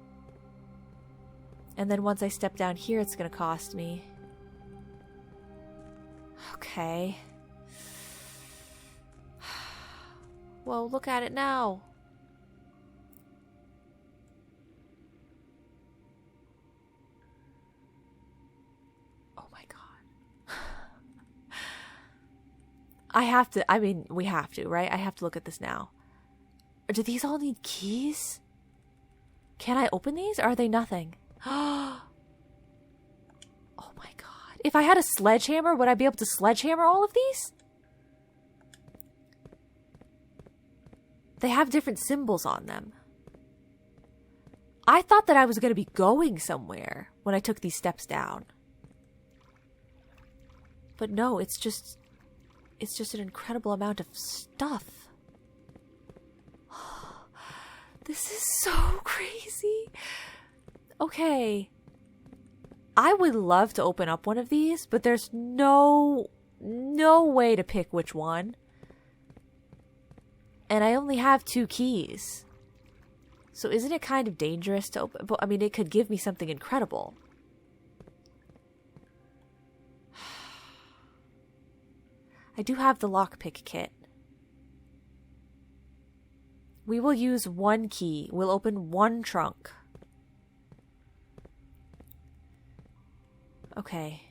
And then once I step down here, it's gonna cost me. Okay. Well, look at it now. Oh my god. We have to, right? I have to look at this now. Do these all need keys? Can I open these, or are they nothing? Oh my god. If I had a sledgehammer, would I be able to sledgehammer all of these? They have different symbols on them. I thought that I was going to be going somewhere when I took these steps down. But no, it's just an incredible amount of stuff. This is so crazy. Okay. I would love to open up one of these, but there's no way to pick which one. And I only have 2 keys. So isn't it kind of dangerous to open? But I mean, it could give me something incredible. I do have the lockpick kit. We will use 1 key. We'll open 1 trunk. Okay.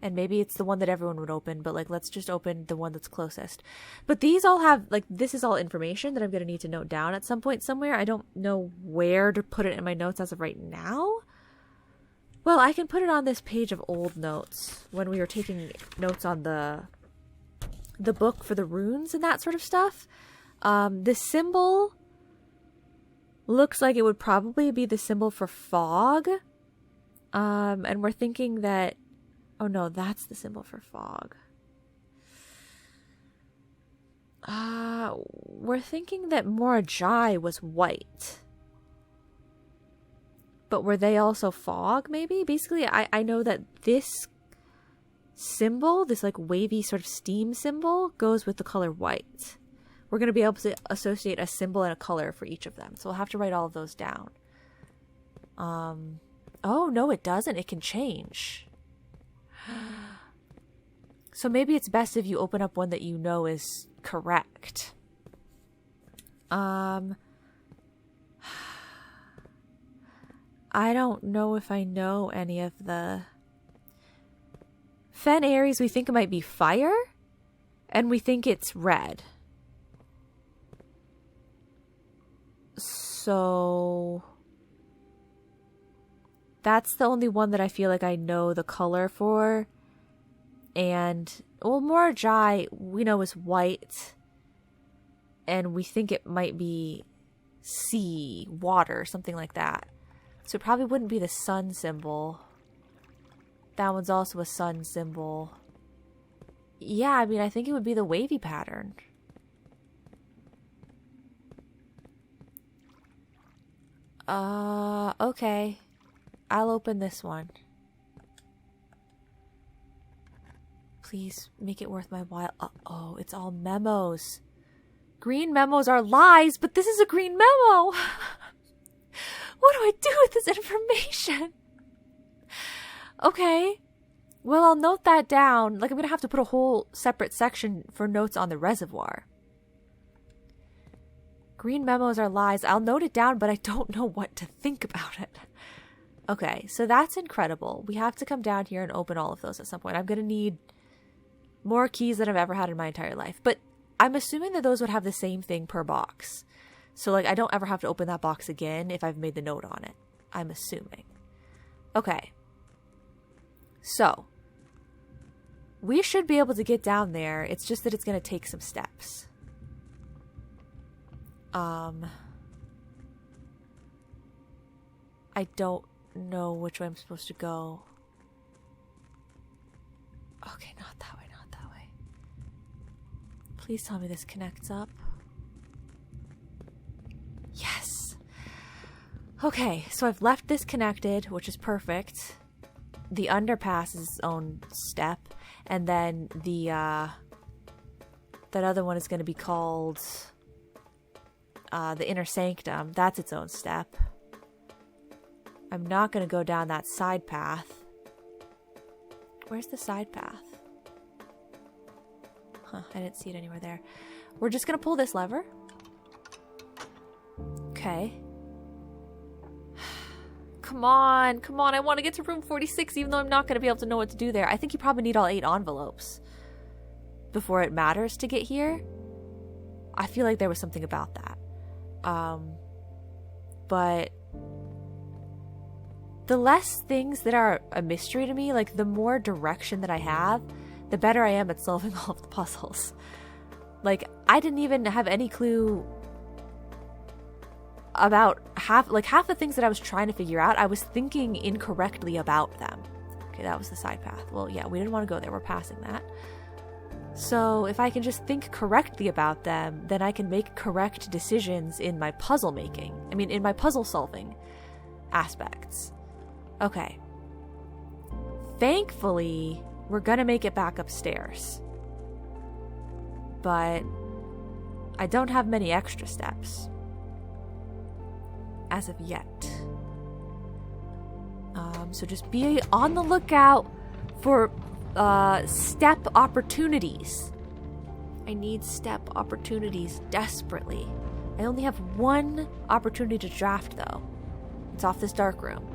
And maybe it's the one that everyone would open, but like, let's just open the one that's closest. But these all have, like, this is all information that I'm going to need to note down at some point somewhere. I don't know where to put it in my notes as of right now. Well, I can put it on this page of old notes when we were taking notes on the book for the runes and that sort of stuff. This symbol looks like it would probably be the symbol for fog. And we're thinking that, oh no, that's the symbol for fog. We're thinking that Morajai was white. But were they also fog, maybe? Basically, I know that this symbol, this like wavy sort of steam symbol, goes with the color white. We're going to be able to associate a symbol and a color for each of them. So we'll have to write all of those down. Oh, no, it doesn't. It can change. So maybe it's best if you open up one that you know is correct. I don't know if I know any of the... Fen Aries, we think it might be fire, and we think it's red. So... that's the only one that I feel like I know the color for. And, well, Morajai, we know is white. And we think it might be sea, water, something like that. So it probably wouldn't be the sun symbol. That one's also a sun symbol. Yeah, I mean, I think it would be the wavy pattern. Okay. I'll open this one. Please make it worth my while. Uh-oh, it's all memos. Green memos are lies, but this is a green memo. What do I do with this information? Okay. Well, I'll note that down. Like, I'm going to have to put a whole separate section for notes on the reservoir. Green memos are lies. I'll note it down, but I don't know what to think about it. Okay, so that's incredible. We have to come down here and open all of those at some point. I'm going to need more keys than I've ever had in my entire life. But I'm assuming that those would have the same thing per box. So, like, I don't ever have to open that box again if I've made the note on it. I'm assuming. Okay. So, we should be able to get down there. It's just that it's going to take some steps. I don't know which way I'm supposed to go. Okay, not that way, not that way. Please tell me this connects up. Yes! Okay, so I've left this connected, which is perfect. The underpass is its own step. And then the, that other one is going to be called, the Inner Sanctum. That's its own step. I'm not going to go down that side path. Where's the side path? Huh, I didn't see it anywhere there. We're just going to pull this lever. Okay. Come on, come on. I want to get to room 46 even though I'm not going to be able to know what to do there. I think you probably need all 8 envelopes before it matters to get here. I feel like there was something about that. But the less things that are a mystery to me, like the more direction that I have, the better I am at solving all of the puzzles. Like, I didn't even have any clue about half the things that I was trying to figure out. I was thinking incorrectly about them. Okay, that was the side path. Well, yeah, we didn't want to go there. We're passing that. So if I can just think correctly about them, then I can make correct decisions in my puzzle making. I mean, in my puzzle solving aspects. Okay. Thankfully, we're gonna make it back upstairs. But I don't have many extra steps. As of yet. So just be on the lookout for step opportunities. I need step opportunities desperately. I only have one opportunity to draft though. It's off this dark room.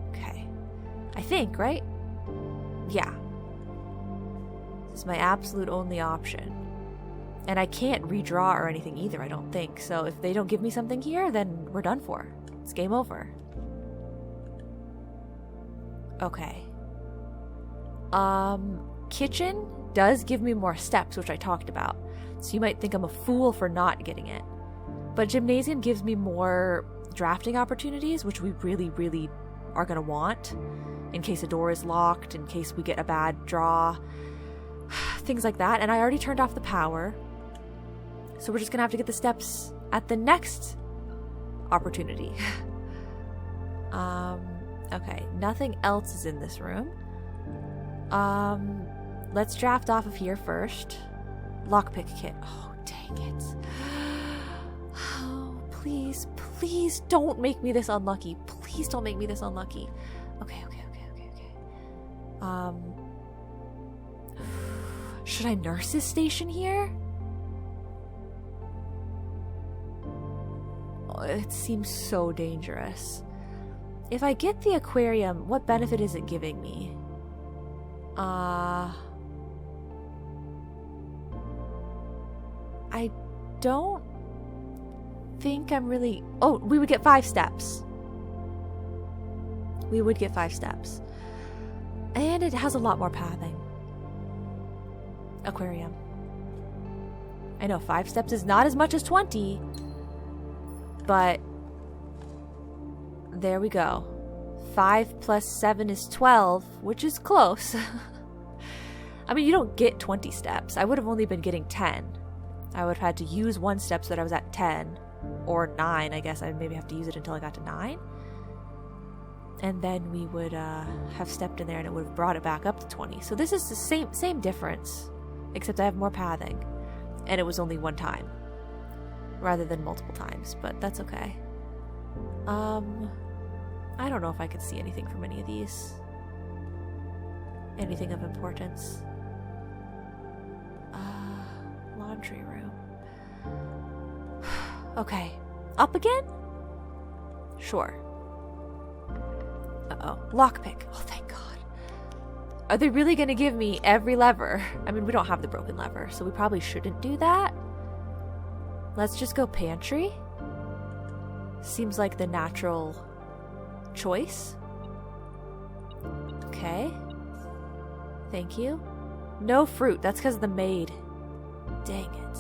Okay. I think, right? Yeah. This is my absolute only option. And I can't redraw or anything either, I don't think. So if they don't give me something here, then we're done for. It's game over. Okay. Kitchen does give me more steps, which I talked about. So you might think I'm a fool for not getting it. But Gymnasium gives me more drafting opportunities, which we really, really are going to want. In case a door is locked, in case we get a bad draw. Things like that. And I already turned off the power. So we're just going to have to get the steps at the next opportunity. Okay, nothing else is in this room. Let's draft off of here first. Lockpick kit. Oh, dang it. Oh, please, please don't make me this unlucky. Please don't make me this unlucky. Okay. Should I nurse's station here? Oh, it seems so dangerous. If I get the aquarium, what benefit is it giving me? I don't think I'm really... Oh, we would get 5 steps. We would get 5 steps. And it has a lot more pathing. Aquarium. I know 5 steps is not as much as 20, but there we go. 5 plus 7 is 12, which is close. I mean, you don't get 20 steps. I would have only been getting 10. I would have had to use 1 step so that I was at 10, or 9. I guess I'd maybe have to use it until I got to 9. And then we would have stepped in there and it would have brought it back up to 20. So this is the same difference, except I have more pathing. And it was only 1 time, rather than multiple times, but that's okay. I don't know if I could see anything from any of these. Anything of importance. Laundry room. Okay. Up again? Sure. Uh-oh. Lockpick. Oh, thank God. Are they really going to give me every lever? I mean, we don't have the broken lever, so we probably shouldn't do that. Let's just go pantry. Seems like the natural choice. Okay. Thank you. No fruit. That's because of the maid. Dang it.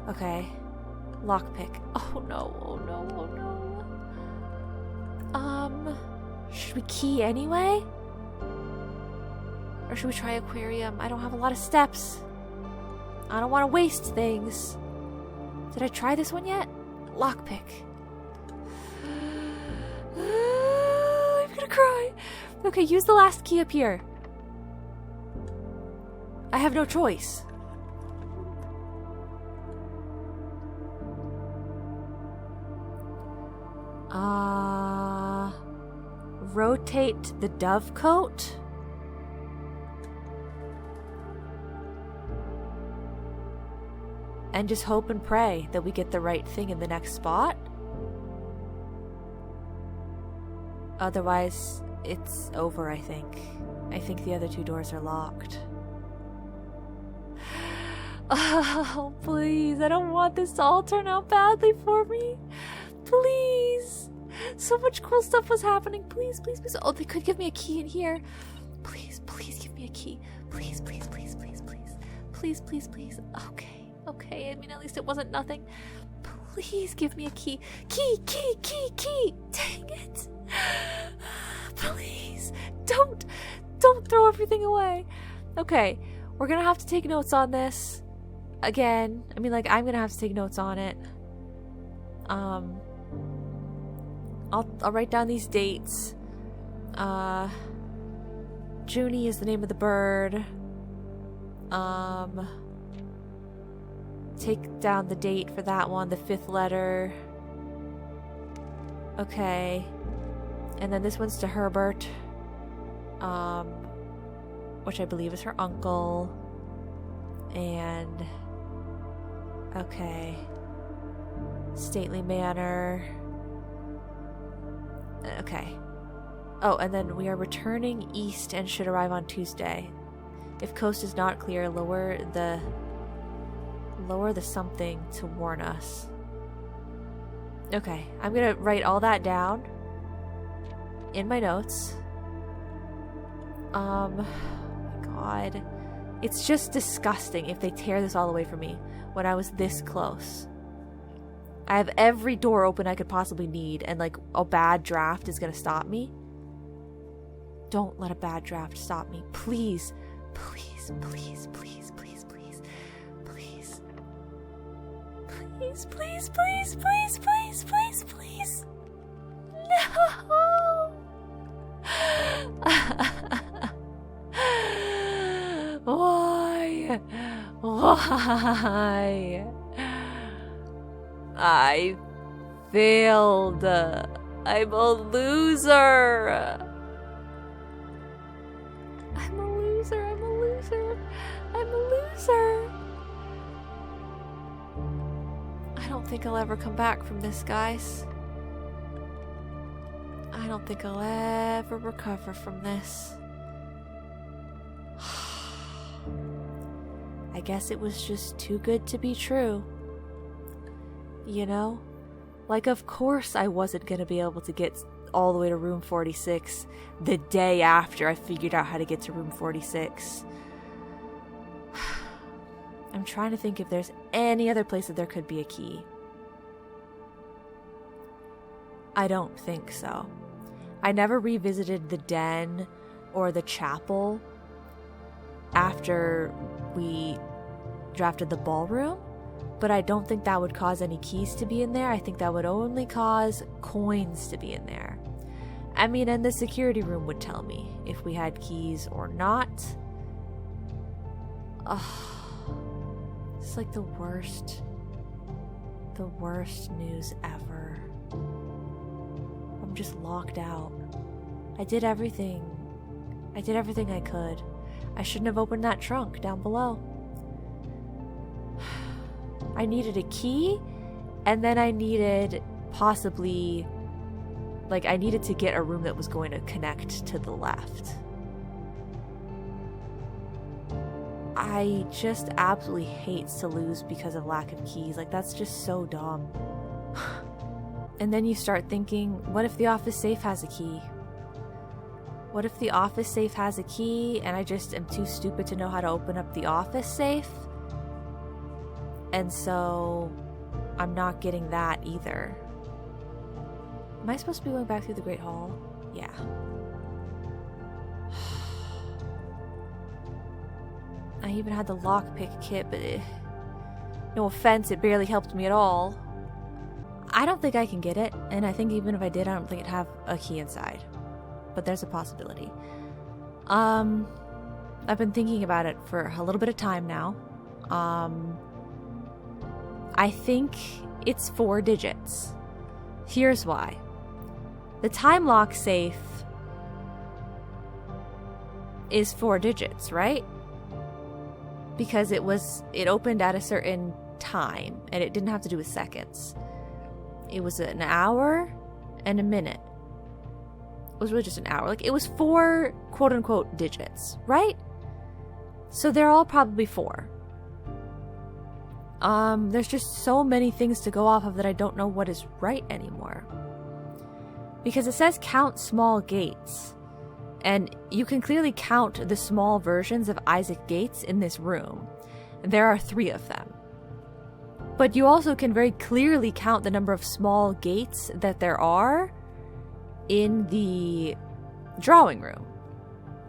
Okay. Lockpick. Oh no, oh no, oh no. Should we key anyway? Or should we try aquarium? I don't have a lot of steps. I don't want to waste things. Did I try this one yet? Lockpick. I'm gonna cry. Okay, use the last key up here. I have no choice. Rotate the dove coat. And just hope and pray that we get the right thing in the next spot. Otherwise, it's over, I think. I think the other 2 doors are locked. Oh, please. I don't want this to all turn out badly for me. Please. So much cool stuff was happening. Please, please, please. Oh, they could give me a key in here. Please, please give me a key. Please, please, please, please, please. Please, please, please. Okay. Okay. I mean, at least it wasn't nothing. Please give me a key. Key. Dang it. Please. Don't throw everything away. Okay. We're gonna have to take notes on this. Again. I mean, like, I'm gonna have to take notes on it. I'll write down these dates. Junie is the name of the bird. Take down the date for that one, the 5th letter. Okay. And then this one's to Herbert. Which I believe is her uncle. And okay. Stately Manor. Okay. Oh, and then we are returning east and should arrive on Tuesday. If coast is not clear, lower the something to warn us. Okay, I'm gonna write all that down in my notes. Oh my God. It's just disgusting if they tear this all away from me when I was this close. I have every door open I could possibly need, and like a bad draft is gonna stop me. Don't let a bad draft stop me. Please. Please, please, please, please, please, please. Please. Please, please, please, please, please, please, please. No! Why? Why? I failed. I'm a loser. I'm a loser. I'm a loser. I'm a loser. I don't think I'll ever come back from this, guys. I don't think I'll ever recover from this. I guess it was just too good to be true. You know? Like, of course I wasn't gonna be able to get all the way to room 46 the day after I figured out how to get to room 46. I'm trying to think if there's any other place that there could be a key. I don't think so. I never revisited the den or the chapel after we drafted the ballroom, but I don't think that would cause any keys to be in there. I think that would only cause coins to be in there. I mean, and the security room would tell me if we had keys or not. Ugh. It's like the worst news ever. I'm just locked out. I did everything I could. I shouldn't have opened that trunk down below. I needed a key, and then I needed possibly, like, I needed to get a room that was going to connect to the left. I just absolutely hate to lose because of lack of keys. Like, that's just so dumb. And then you start thinking, what if the office safe has a key? What if the office safe has a key and I just am too stupid to know how to open up the office safe? And so I'm not getting that either. Am I supposed to be going back through the Great Hall? Yeah. I even had the lockpick kit, but no offense, it barely helped me at all. I don't think I can get it, and I think even if I did, I don't think it'd have a key inside. But there's a possibility. I've been thinking about it for a little bit of time now. I think it's 4 digits. Here's why. The time lock safe is 4 digits, right? Because it opened at a certain time, and it didn't have to do with seconds. It was an hour and a minute. It was really just an hour. Like, it was 4 quote-unquote digits, right? So they're all probably 4. There's just so many things to go off of that I don't know what is right anymore. Because it says count small gates. And you can clearly count the small versions of Isaac Gates in this room. There are 3 of them. But you also can very clearly count the number of small gates that there are in the drawing room.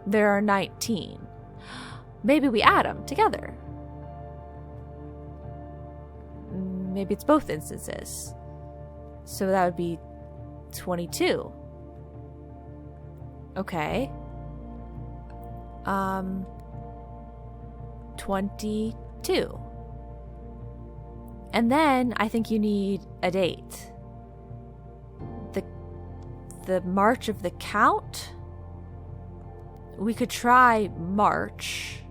There are 19. Maybe we add them together. Maybe it's both instances. So that would be 22. Okay. 22. And then I think you need a date. The March of the Count? We could try March.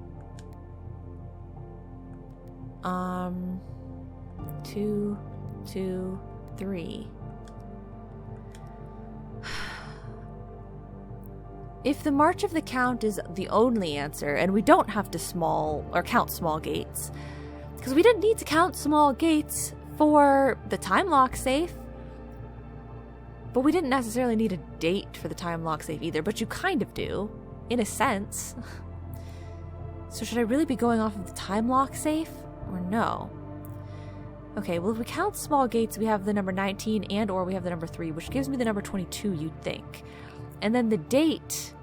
2, 2, 3. If the March of the Count is the only answer, and we don't have to count small gates, because we didn't need to count small gates for the time lock safe, but we didn't necessarily need a date for the time lock safe either, but you kind of do, in a sense. So should I really be going off of the time lock safe, or no? Okay, well, if we count small gates, we have the number 19 and or we have the number 3, which gives me the number 22, you'd think. And then the date,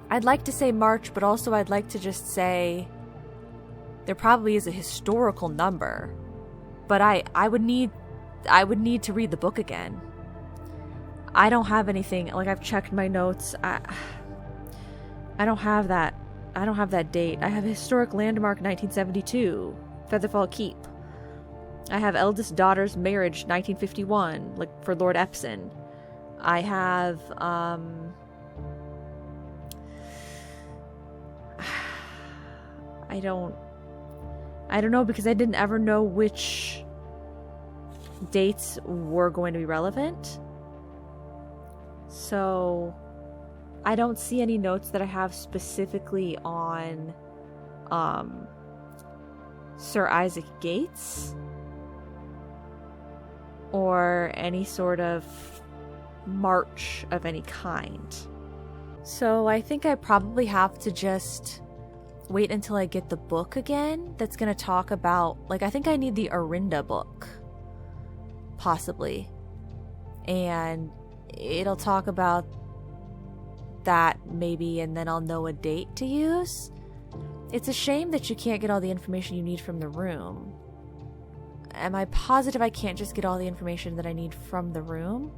I'd like to say March, but also I'd like to just say there probably is a historical number But I would need to read the book again. I don't have anything, like I've checked my notes. I don't have that. I don't have that date. I have historic landmark 1972, Featherfall Keep. I have eldest daughter's marriage 1951, like for Lord Epsom. I have I don't know, because I didn't ever know which dates were going to be relevant. So I don't see any notes that I have specifically on Sir Isaac Gates or any sort of march of any kind. So I think I probably have to just wait until I get the book again that's going to talk about, like, I think I need the Orinda book, possibly. And it'll talk about that maybe, and then I'll know a date to use. It's a shame that you can't get all the information you need from the room. Am I positive I can't just get all the information that I need from the room?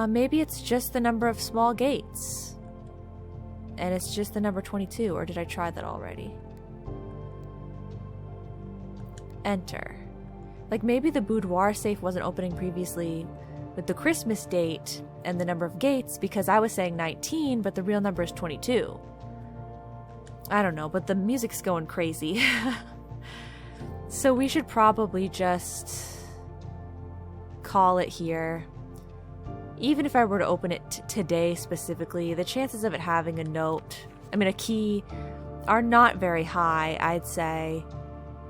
Maybe it's just the number of small gates. And it's just the number 22, or did I try that already? Enter. Like, maybe the boudoir safe wasn't opening previously with the Christmas date and the number of gates because I was saying 19, but the real number is 22. I don't know, but the music's going crazy. So we should probably just call it here. Even if I were to open it today specifically, the chances of it having a key, are not very high, I'd say.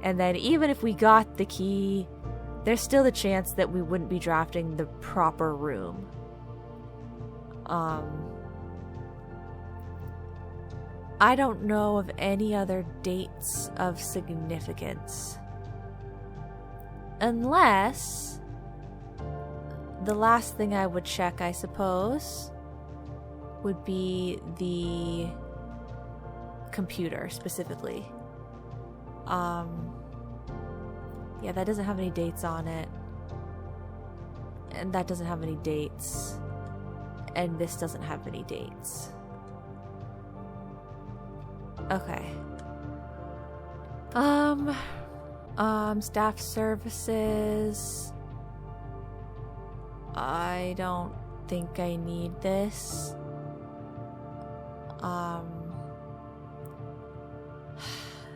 And then even if we got the key, there's still the chance that we wouldn't be drafting the proper room. I don't know of any other dates of significance. Unless the last thing I would check, I suppose, would be the computer specifically. Yeah, that doesn't have any dates on it. And that doesn't have any dates. And this doesn't have any dates. Okay. Staff services. I don't think I need this.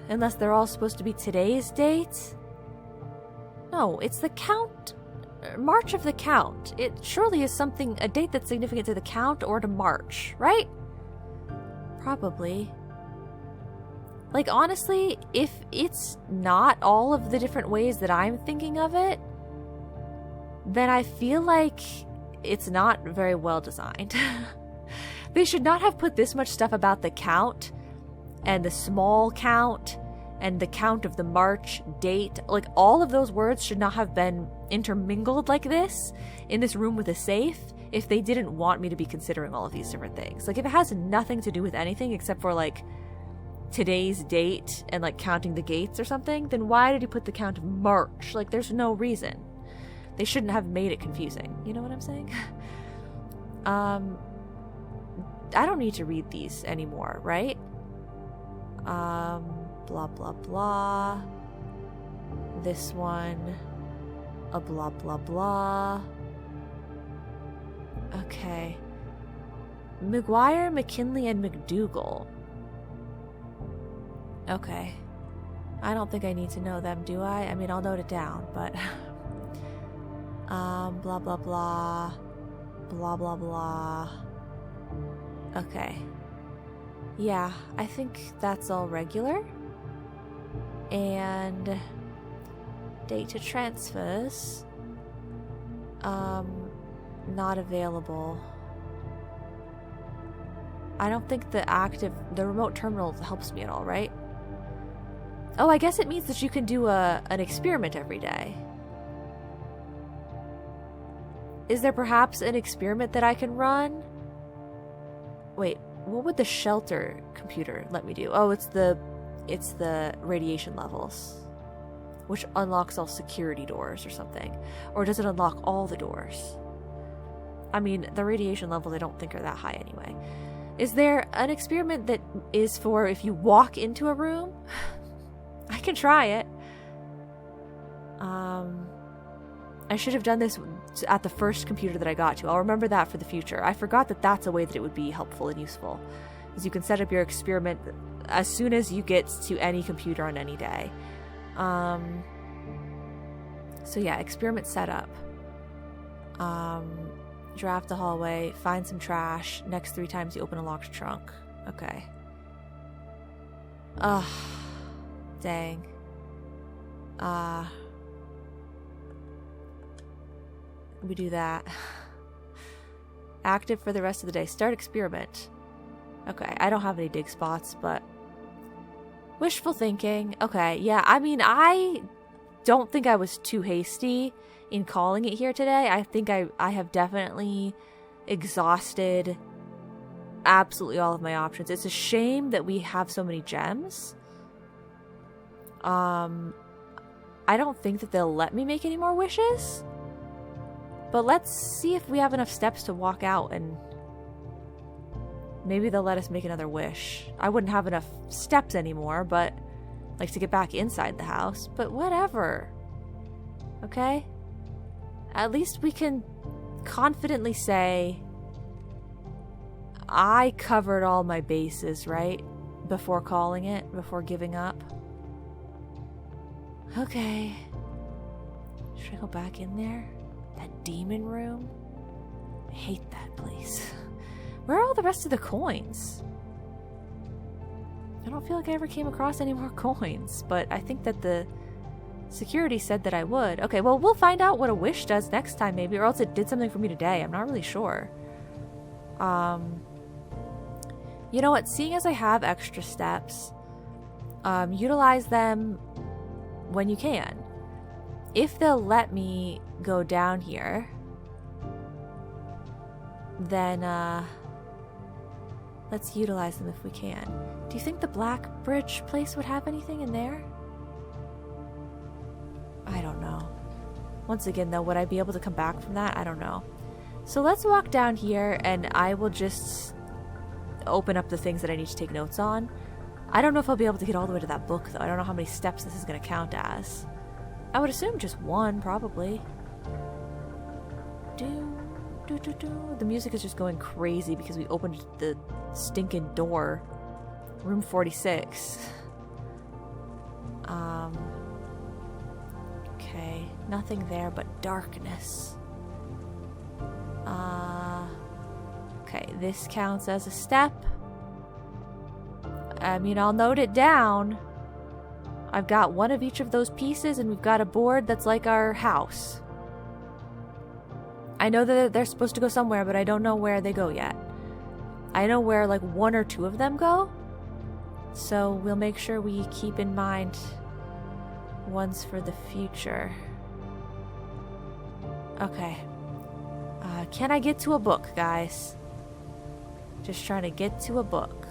Unless they're all supposed to be today's date? No, it's the Count. March of the Count. It surely is a date that's significant to the Count or to March, right? Probably. Like, honestly, if it's not all of the different ways that I'm thinking of it, then I feel like it's not very well designed. They should not have put this much stuff about the Count and the small Count and the Count of the March date. Like, all of those words should not have been intermingled like this in this room with a safe if they didn't want me to be considering all of these different things. Like, if it has nothing to do with anything except for, like, today's date and, like, counting the gates or something, then why did he put the Count of March? Like, there's no reason. They shouldn't have made it confusing. You know what I'm saying? I don't need to read these anymore, right? Blah, blah, blah. This one. A blah, blah, blah. Okay. McGuire, McKinley, and McDougal. Okay. I don't think I need to know them, do I? I mean, I'll note it down, but... blah, blah, blah. Blah, blah, blah. Okay. Yeah, I think that's all regular. And... date to transfers. Not available. I don't think the remote terminal helps me at all, right? Oh, I guess it means that you can do an experiment every day. Is there perhaps an experiment that I can run? Wait, what would the shelter computer let me do? Oh, it's the radiation levels. which unlocks all security doors or something? Or does it unlock all the doors? I mean, the radiation levels I don't think are that high anyway. Is there an experiment that is for if you walk into a room? I can try it. I should have done this at the first computer that I got to. I'll remember that for the future. I forgot that that's a way that it would be helpful and useful. Is you can set up your experiment as soon as you get to any computer on any day. So yeah, experiment setup. Draft the hallway, find some trash. Next 3 times you open a locked trunk. Okay. Ugh. Dang. We do that. Active for the rest of the day. Start experiment. Okay, I don't have any dig spots, but wishful thinking. Okay, yeah, I mean, I don't think I was too hasty in calling it here today. I think I have definitely exhausted absolutely all of my options. It's a shame that we have so many gems. I don't think that they'll let me make any more wishes. But let's see if we have enough steps to walk out, and maybe they'll let us make another wish. I wouldn't have enough steps anymore, but like to get back inside the house, but whatever. Okay? At least we can confidently say I covered all my bases, right? Before calling it, before giving up. Okay. Should I go back in there? That demon room? I hate that place. Where are all the rest of the coins? I don't feel like I ever came across any more coins, but I think that the security said that I would. Okay, well, we'll find out what a wish does next time, maybe, or else it did something for me today. I'm not really sure. You know what? Seeing as I have extra steps, utilize them when you can. If they'll let me go down here, then let's utilize them if we can. Do you think the Black Bridge place would have anything in there? I don't know. Once again, though, would I be able to come back from that? I don't know. So let's walk down here, and I will just open up the things that I need to take notes on. I don't know if I'll be able to get all the way to that book, though. I don't know how many steps this is going to count as. I would assume just one, probably. The music is just going crazy because we opened the stinking door. Room 46. Okay, nothing there but darkness. Okay, this counts as a step. I mean, I'll note it down. I've got one of each of those pieces, and we've got a board that's like our house. I know that they're supposed to go somewhere, but I don't know where they go yet. I know where like 1 or 2 of them go. So we'll make sure we keep in mind ones for the future. Okay. Can I get to a book, guys? Just trying to get to a book.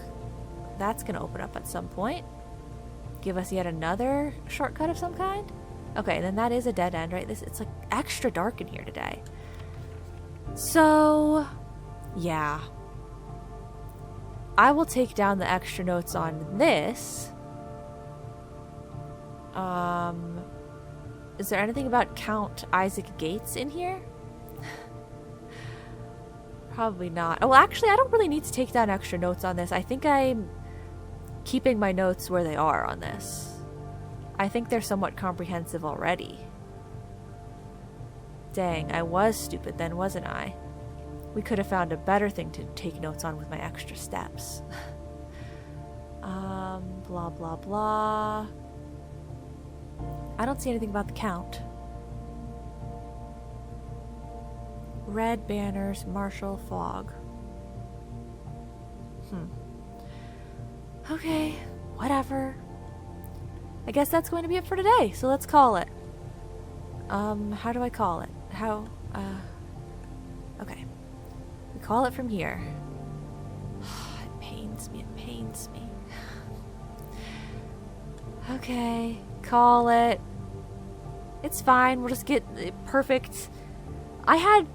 That's going to open up at some point. Give us yet another shortcut of some kind. Okay, then that is a dead end, right? It's like extra dark in here today. So, yeah. I will take down the extra notes on this. Is there anything about Count Isaac Gates in here? Probably not. Oh, actually, I don't really need to take down extra notes on this. I think I'm keeping my notes where they are on this. I think they're somewhat comprehensive already. Dang, I was stupid then, wasn't I? We could have found a better thing to take notes on with my extra steps. Blah, blah, blah. I don't see anything about the Count. Red banners, Marshall, fog. Okay, whatever. I guess that's going to be it for today, so let's call it. How do I call it? Okay. We call it from here. It pains me, Okay, call it It's fine. We'll just get perfect. I had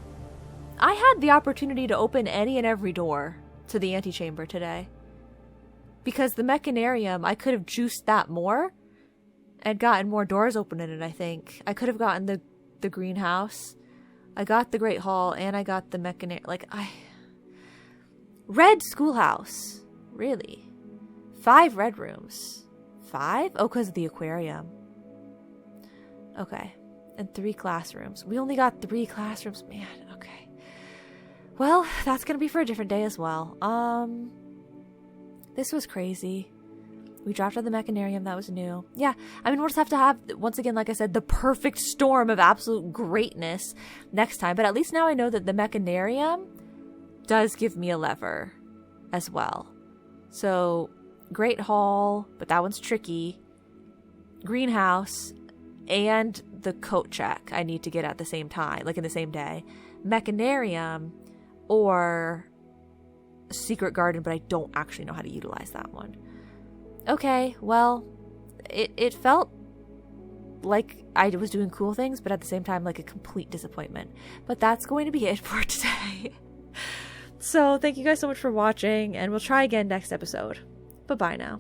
the opportunity to open any and every door to the antechamber today. Because the mechanarium, I could have juiced that more and gotten more doors open in it, I think. I could have gotten the greenhouse. I got the Great Hall, and I got the mechanarium. Red schoolhouse. Really? 5 red rooms. 5? Oh, because of the aquarium. Okay. And 3 classrooms. We only got 3 classrooms. Man, okay. Well, that's going to be for a different day as well. This was crazy. We dropped out the mechanarium. That was new. Yeah, I mean, we'll just have to have, once again, like I said, the perfect storm of absolute greatness next time. But at least now I know that the mechanarium does give me a lever as well. So, Great Hall, but that one's tricky. Greenhouse, and the coat check I need to get at the same time, like in the same day. Mechanarium, or Secret Garden, but I don't actually know how to utilize that one. Okay, well, it felt like I was doing cool things, but at the same time, like a complete disappointment. But that's going to be it for today. So, thank you guys so much for watching, and we'll try again next episode. Bye-bye now.